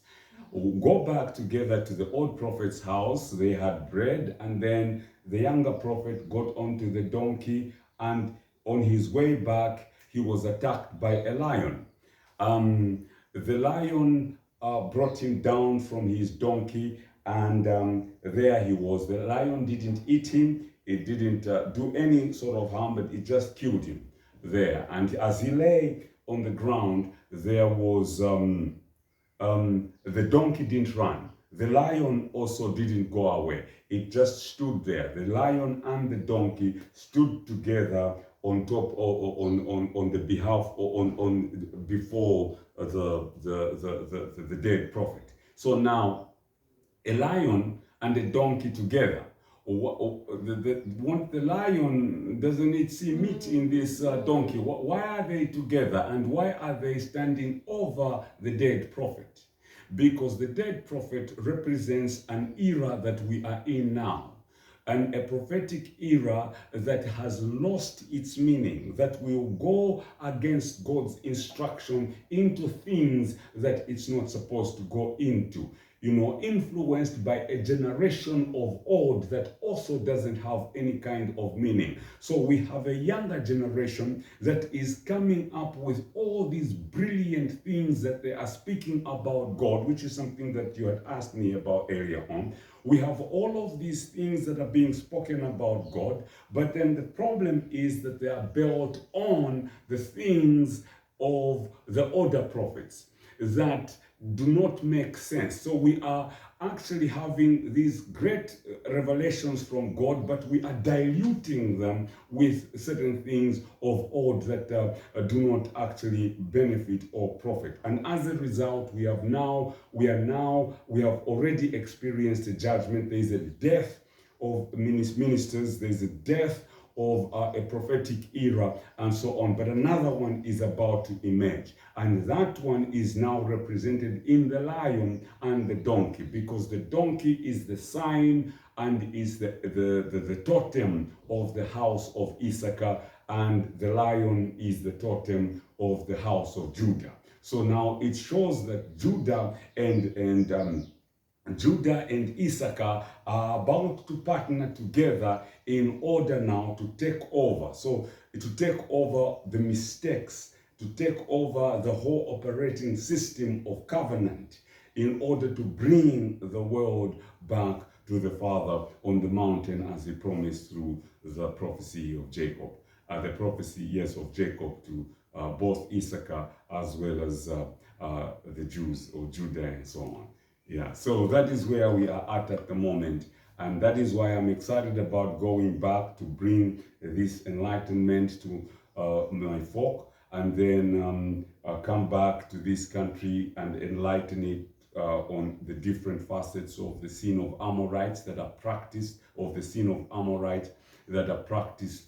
Go back together to the old prophet's house. They had bread, and then the younger prophet got onto the donkey, and on his way back, he was attacked by a lion. The lion brought him down from his donkey, and there he was. The lion didn't eat him. It didn't do any sort of harm, but it just killed him there. And as he lay on the ground, there was the donkey didn't run. The lion also didn't go away. It just stood there. The lion and the donkey stood together on top, or on the behalf, or on before the dead prophet. So now a lion and a donkey together. The lion doesn't it see meat in this donkey? Why are they together, and why are they standing over the dead prophet? Because the dead prophet represents an era that we are in now, and a prophetic era that has lost its meaning, that will go against God's instruction into things that it's not supposed to go into. Influenced by a generation of old that also doesn't have any kind of meaning. So we have a younger generation that is coming up with all these brilliant things that they are speaking about God, which is something that you had asked me about earlier on. We have all of these things that are being spoken about God, but then the problem is that they are built on the things of the older prophets that do not make sense. So we are actually having these great revelations from God, but we are diluting them with certain things of old that do not actually benefit or profit. And as a result, we have already experienced a judgment. There is a death of ministers, there's a death of a prophetic era and so on. But another one is about to emerge. And that one is now represented in the lion and the donkey, because the donkey is the sign and is the totem of the house of Issachar, and the lion is the totem of the house of Judah. So now it shows that Judah and Issachar are about to partner together in order now to take over. So to take over the mistakes, to take over the whole operating system of covenant, in order to bring the world back to the Father on the mountain, as he promised through the prophecy of Jacob. The prophecy, yes, of Jacob to both Issachar as well as the Jews, or Judah and so on. Yeah, so that is where we are at the moment, and that is why I'm excited about going back to bring this enlightenment to my folk, and then come back to this country and enlighten it on the different facets of the sin of Amorites that are practiced,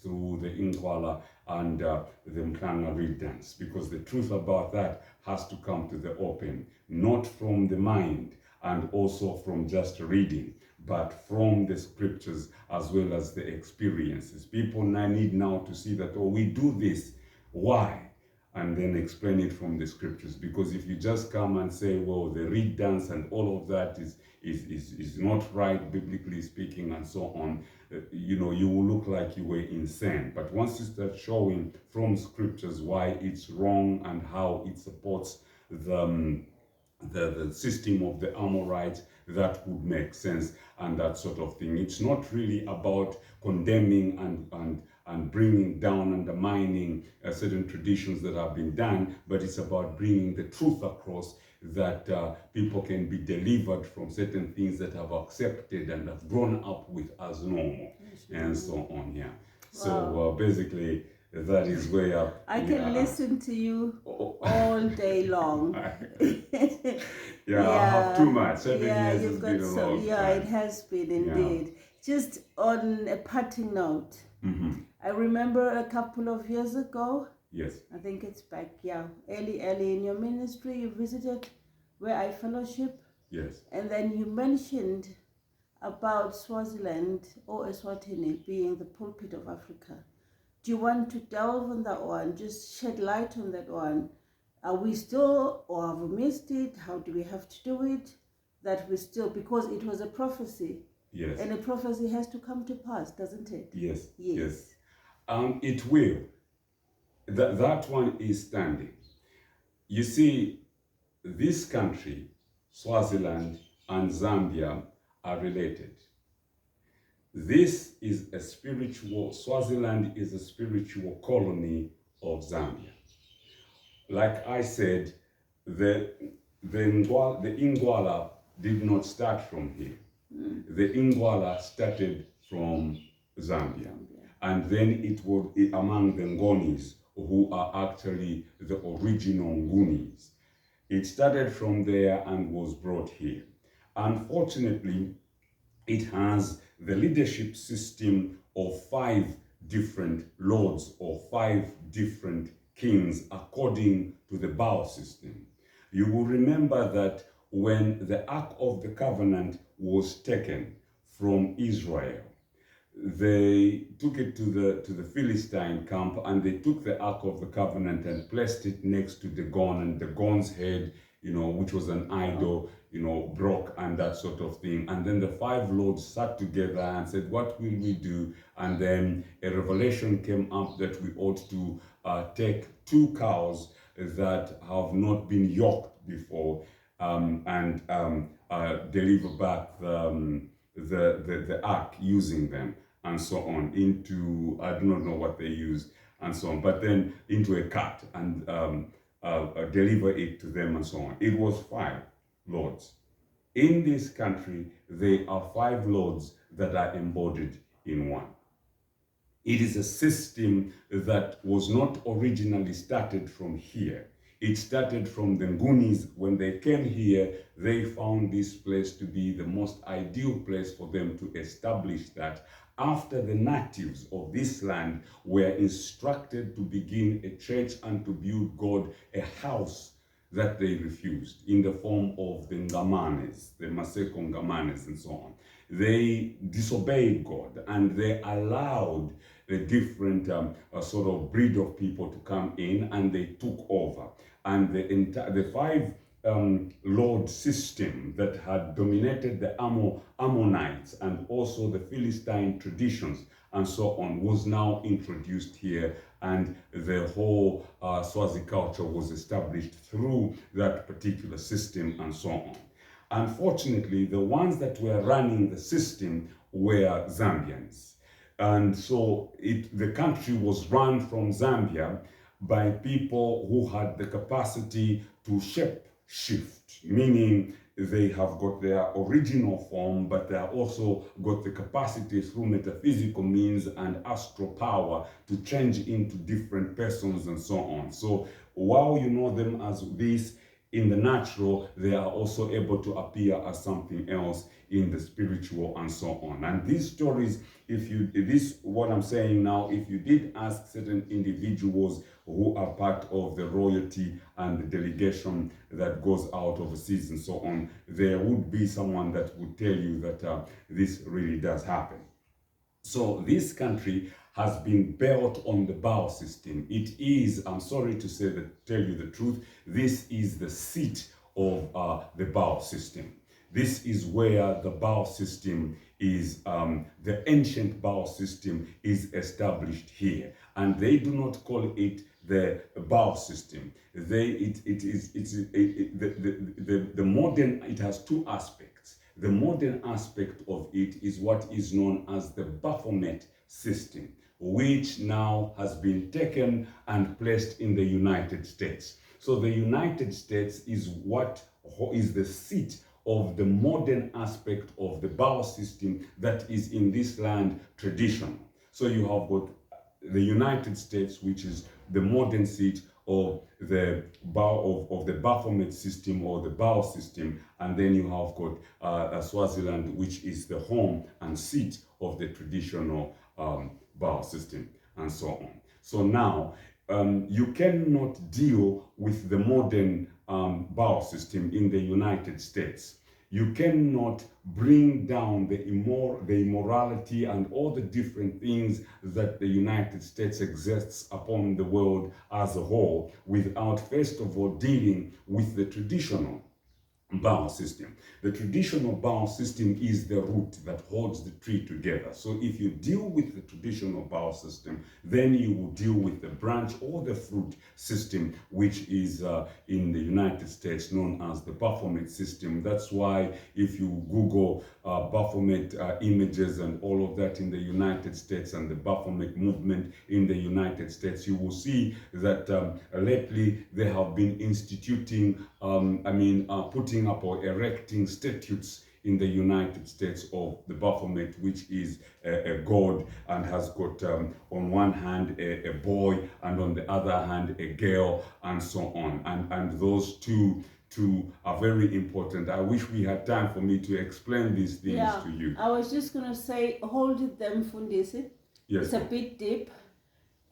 through the Ingwala and the Mklanga reed dance, because the truth about that has to come to the open, not from the mind and also from just reading, but from the scriptures as well as the experiences. People now need to see that, we do this, why? And then explain it from the scriptures. Because if you just come and say, well, the reed dance and all of that is not right, biblically speaking, and so on, you will look like you were insane. But once you start showing from scriptures why it's wrong and how it supports the system of the Amorites, that would make sense, and that sort of thing. It's not really about condemning and bringing down, undermining certain traditions that have been done, but it's about bringing the truth across, that people can be delivered from certain things that have accepted and have grown up with as normal, and so on. Yeah. So basically, that is where I can listen to you all day long. I have too much. 7 years has you've been got a long time. it has been indeed. Just on a parting note, I remember a couple of years ago, yes, I think it's back, early in your ministry, you visited where I fellowship. yes, And then you mentioned about Swaziland or Eswatini being the pulpit of Africa. Do you want to delve on that one? Just shed light on that one. Are we still, or have we missed it? How do we have to do it? That we still, because it was a prophecy. yes. And a prophecy has to come to pass, doesn't it? Yes, yes. It will. That one is standing. You see, this country, Swaziland and Zambia, are related. Swaziland is a spiritual colony of Zambia. Like I said, the Ingwala did not start from here. The Ingwala started from Zambia. And then it was among the Ngonis, who are actually the original Ngunis. It started from there and was brought here. Unfortunately, it has the leadership system of 5 different lords or 5 different kings according to the Baal system. You will remember that when the Ark of the Covenant was taken from Israel, they took it to the Philistine camp, and they took the Ark of the Covenant and placed it next to Dagon, and Dagon's head, which was an idol, broke and that sort of thing. And then the 5 lords sat together and said, what will we do? And then a revelation came up that we ought to take 2 cows that have not been yoked before, and deliver back the ark using them, and so on, into, I do not know what they used, and so on, but then into a cart, and deliver it to them, and so on. It was 5 lords. In this country, there are 5 lords that are embodied in one. It is a system that was not originally started from here. It started from the Ngunis. When they came here, they found this place to be the most ideal place for them to establish that, after the natives of this land were instructed to begin a church and to build God a house that they refused, in the form of the Ngamanes, the Becalm Ng'ambi, and so on. They disobeyed God, and they allowed a different sort of breed of people to come in, and they took over. And the 5 lord system that had dominated the Ammonites and also the Philistine traditions and so on was now introduced here, and the whole Swazi culture was established through that particular system and so on. Unfortunately, the ones that were running the system were Zambians. And so the country was run from Zambia by people who had the capacity to shift, meaning they have got their original form, but they have also got the capacity through metaphysical means and astral power to change into different persons and so on. So while you know them as this in the natural, they are also able to appear as something else in the spiritual and so on. And these stories, what I'm saying now, if you did ask certain individuals who are part of the royalty and the delegation that goes out overseas and so on, there would be someone that would tell you that this really does happen. So this country has been built on the Baal system. It is, I'm sorry to say that, tell you the truth, this is the seat of the Baal system. This is where the Baal system is, the ancient Baal system is established here. And they do not call it the Baal system. The modern, it has 2 aspects. The modern aspect of it is what is known as the Baphomet system, which now has been taken and placed in the United States. So the United States is what is the seat of the modern aspect of the Baal system that is in this land traditional. So you have got the United States, which is the modern seat of the Baphomet system or the Baal system, and then you have got Swaziland, which is the home and seat of the traditional Baal system, and so on. So now you cannot deal with the modern Baal system in the United States. You cannot bring down the immorality and all the different things that the United States exists upon the world as a whole without first of all dealing with the traditional Baal system. The traditional Baal system is the root that holds the tree together. So if you deal with the traditional Baal system, then you will deal with the branch or the fruit system, which is in the United States known as the Baphomet system. That's why if you Google Baphomet images and all of that in the United States and the Baphomet movement in the United States, you will see that lately they have been instituting, putting up or erecting statues in the United States of the Baphomet, which is a god and has got on one hand a boy and on the other hand a girl and so on. And those two are very important. I wish we had time for me to explain these things to you. I was just going to say, hold it them, Fundisi. Yes, it's a bit deep,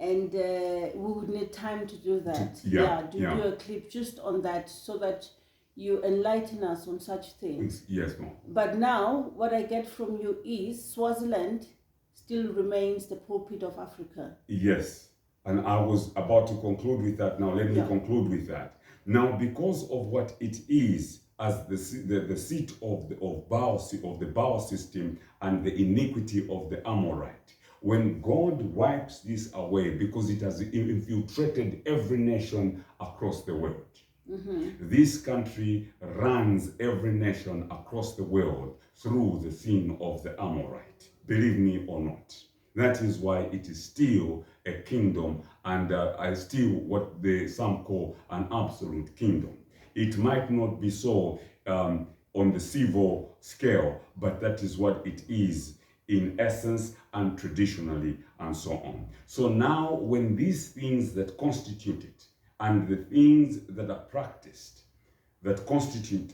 and we would need time to do that. Do a clip just on that so that you enlighten us on such things. Yes, ma'am. But now, what I get from you is Swaziland still remains the pulpit of Africa. Yes, and I was about to conclude with that. Now, let me conclude with that. Now, because of what it is as the seat of the Baal system and the iniquity of the Amorite, when God wipes this away, because it has infiltrated every nation across the world, this country runs every nation across the world through the sin of the Amorite. Believe me or not. That is why it is still a kingdom, and still what some call an absolute kingdom. It might not be so on the civil scale, but that is what it is in essence and traditionally and so on. So now when these things that constitute it and the things that are practiced that constitute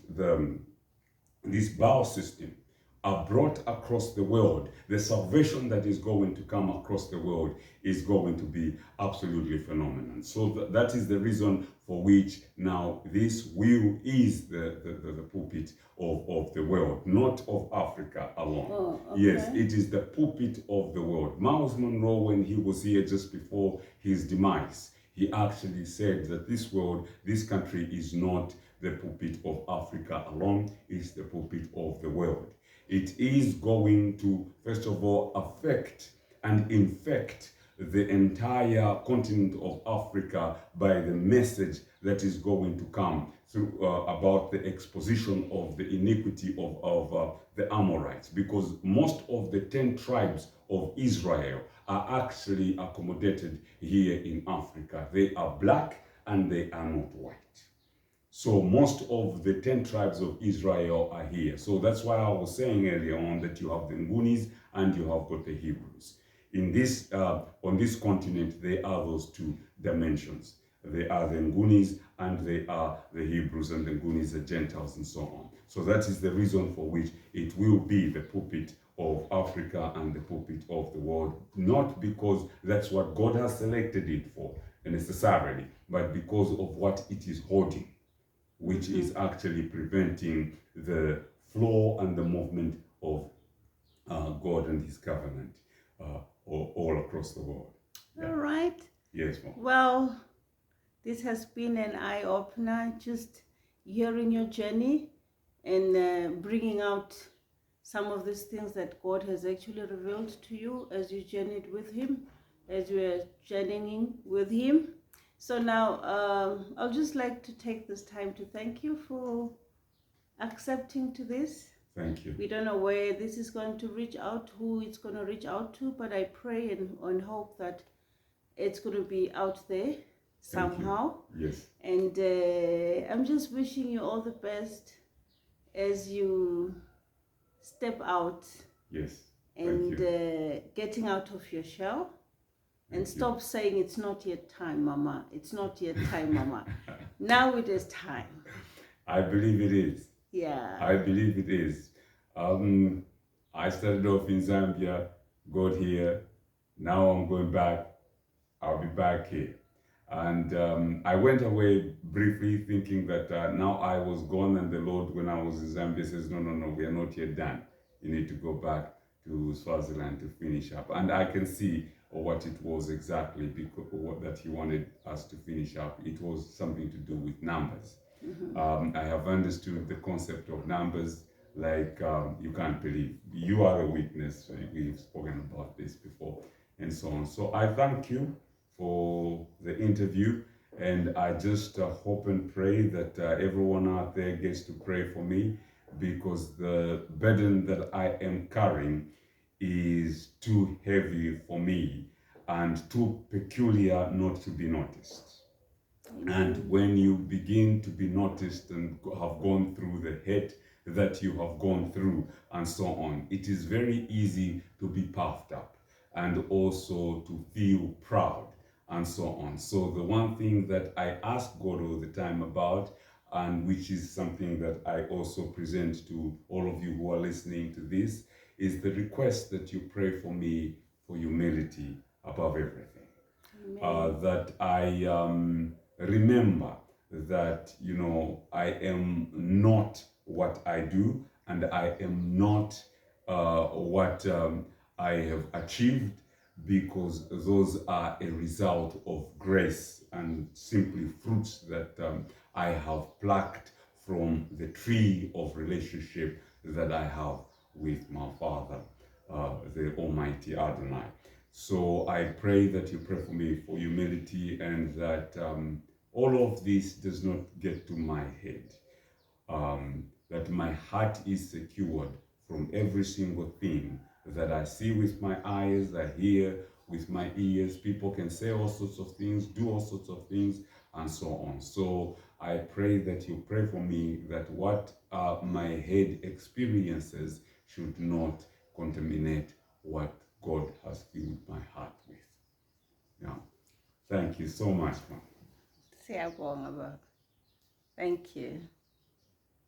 this Baal system are brought across the world, the salvation that is going to come across the world is going to be absolutely phenomenal. So that is the reason for which now this is the pulpit of the world, not of Africa alone. Oh, okay. Yes, it is the pulpit of the world. Miles Monroe, when he was here just before his demise, he actually said that this country is not the pulpit of Africa alone, it's the pulpit of the world. It is going to, first of all, affect and infect the entire continent of Africa by the message that is going to come through about the exposition of the iniquity of the Amorites, because most of the 10 tribes of Israel are actually accommodated here in Africa. They are black and they are not white. So most of the 10 tribes of Israel are here. So that's why I was saying earlier on that you have the Ngunis and you have got the Hebrews. In this, on this continent, there are those two dimensions. They are the Ngunis and they are the Hebrews, and the Ngunis are Gentiles and so on. So that is the reason for which it will be the pulpit of Africa and the pulpit of the world, not because that's what God has selected it for necessarily, but because of what it is holding, which is actually preventing the flow and the movement of God and his covenant all across the world. Yeah. All right. Yes, ma'am. Well, this has been an eye-opener, just hearing your journey and bringing out some of these things that God has actually revealed to you as you journeyed with him, as you are journeying with him. So now I'll just like to take this time to thank you for accepting to this. Thank you. We don't know where this is going to reach out, who it's going to reach out to, but I pray and hope that it's going to be out there somehow. Yes. And I'm just wishing you all the best as you step out. Yes. And getting out of your shell. And stop saying it's not yet time, Mama. It's not yet time, Mama. Now it is time. I believe it is. Yeah. I believe it is. I started off in Zambia, got here. Now I'm going back. I'll be back here. And I went away briefly thinking that now I was gone, and the Lord, when I was in Zambia, says, no, we are not yet done. You need to go back to Swaziland to finish up. And I can see what it was exactly, because that he wanted us to finish up. It was something to do with numbers. I have understood the concept of numbers like you can't believe. You are a witness. We've spoken about this before and so on. So I thank you for the interview, and I just hope and pray that everyone out there gets to pray for me, because the burden that I am carrying is too heavy for me and too peculiar not to be noticed. And when you begin to be noticed and have gone through the hate that you have gone through and so on, it is very easy to be puffed up and also to feel proud and so on. So the one thing that I ask God all the time about, and which is something that I also present to all of you who are listening to this, is the request that you pray for me for humility above everything. That I remember that, you know, I am not what I do, and I am not what I have achieved, because those are a result of grace and simply fruits that I have plucked from the tree of relationship that I have with my Father, the Almighty Adonai. So I pray that you pray for me for humility, and that all of this does not get to my head. That my heart is secured from every single thing that I see with my eyes, I hear with my ears. People can say all sorts of things, do all sorts of things, and so on. So I pray that you pray for me that what my head experiences should not contaminate what God has filled my heart with. Yeah. Thank you so much, man. Siyabonga, Baba. Thank you.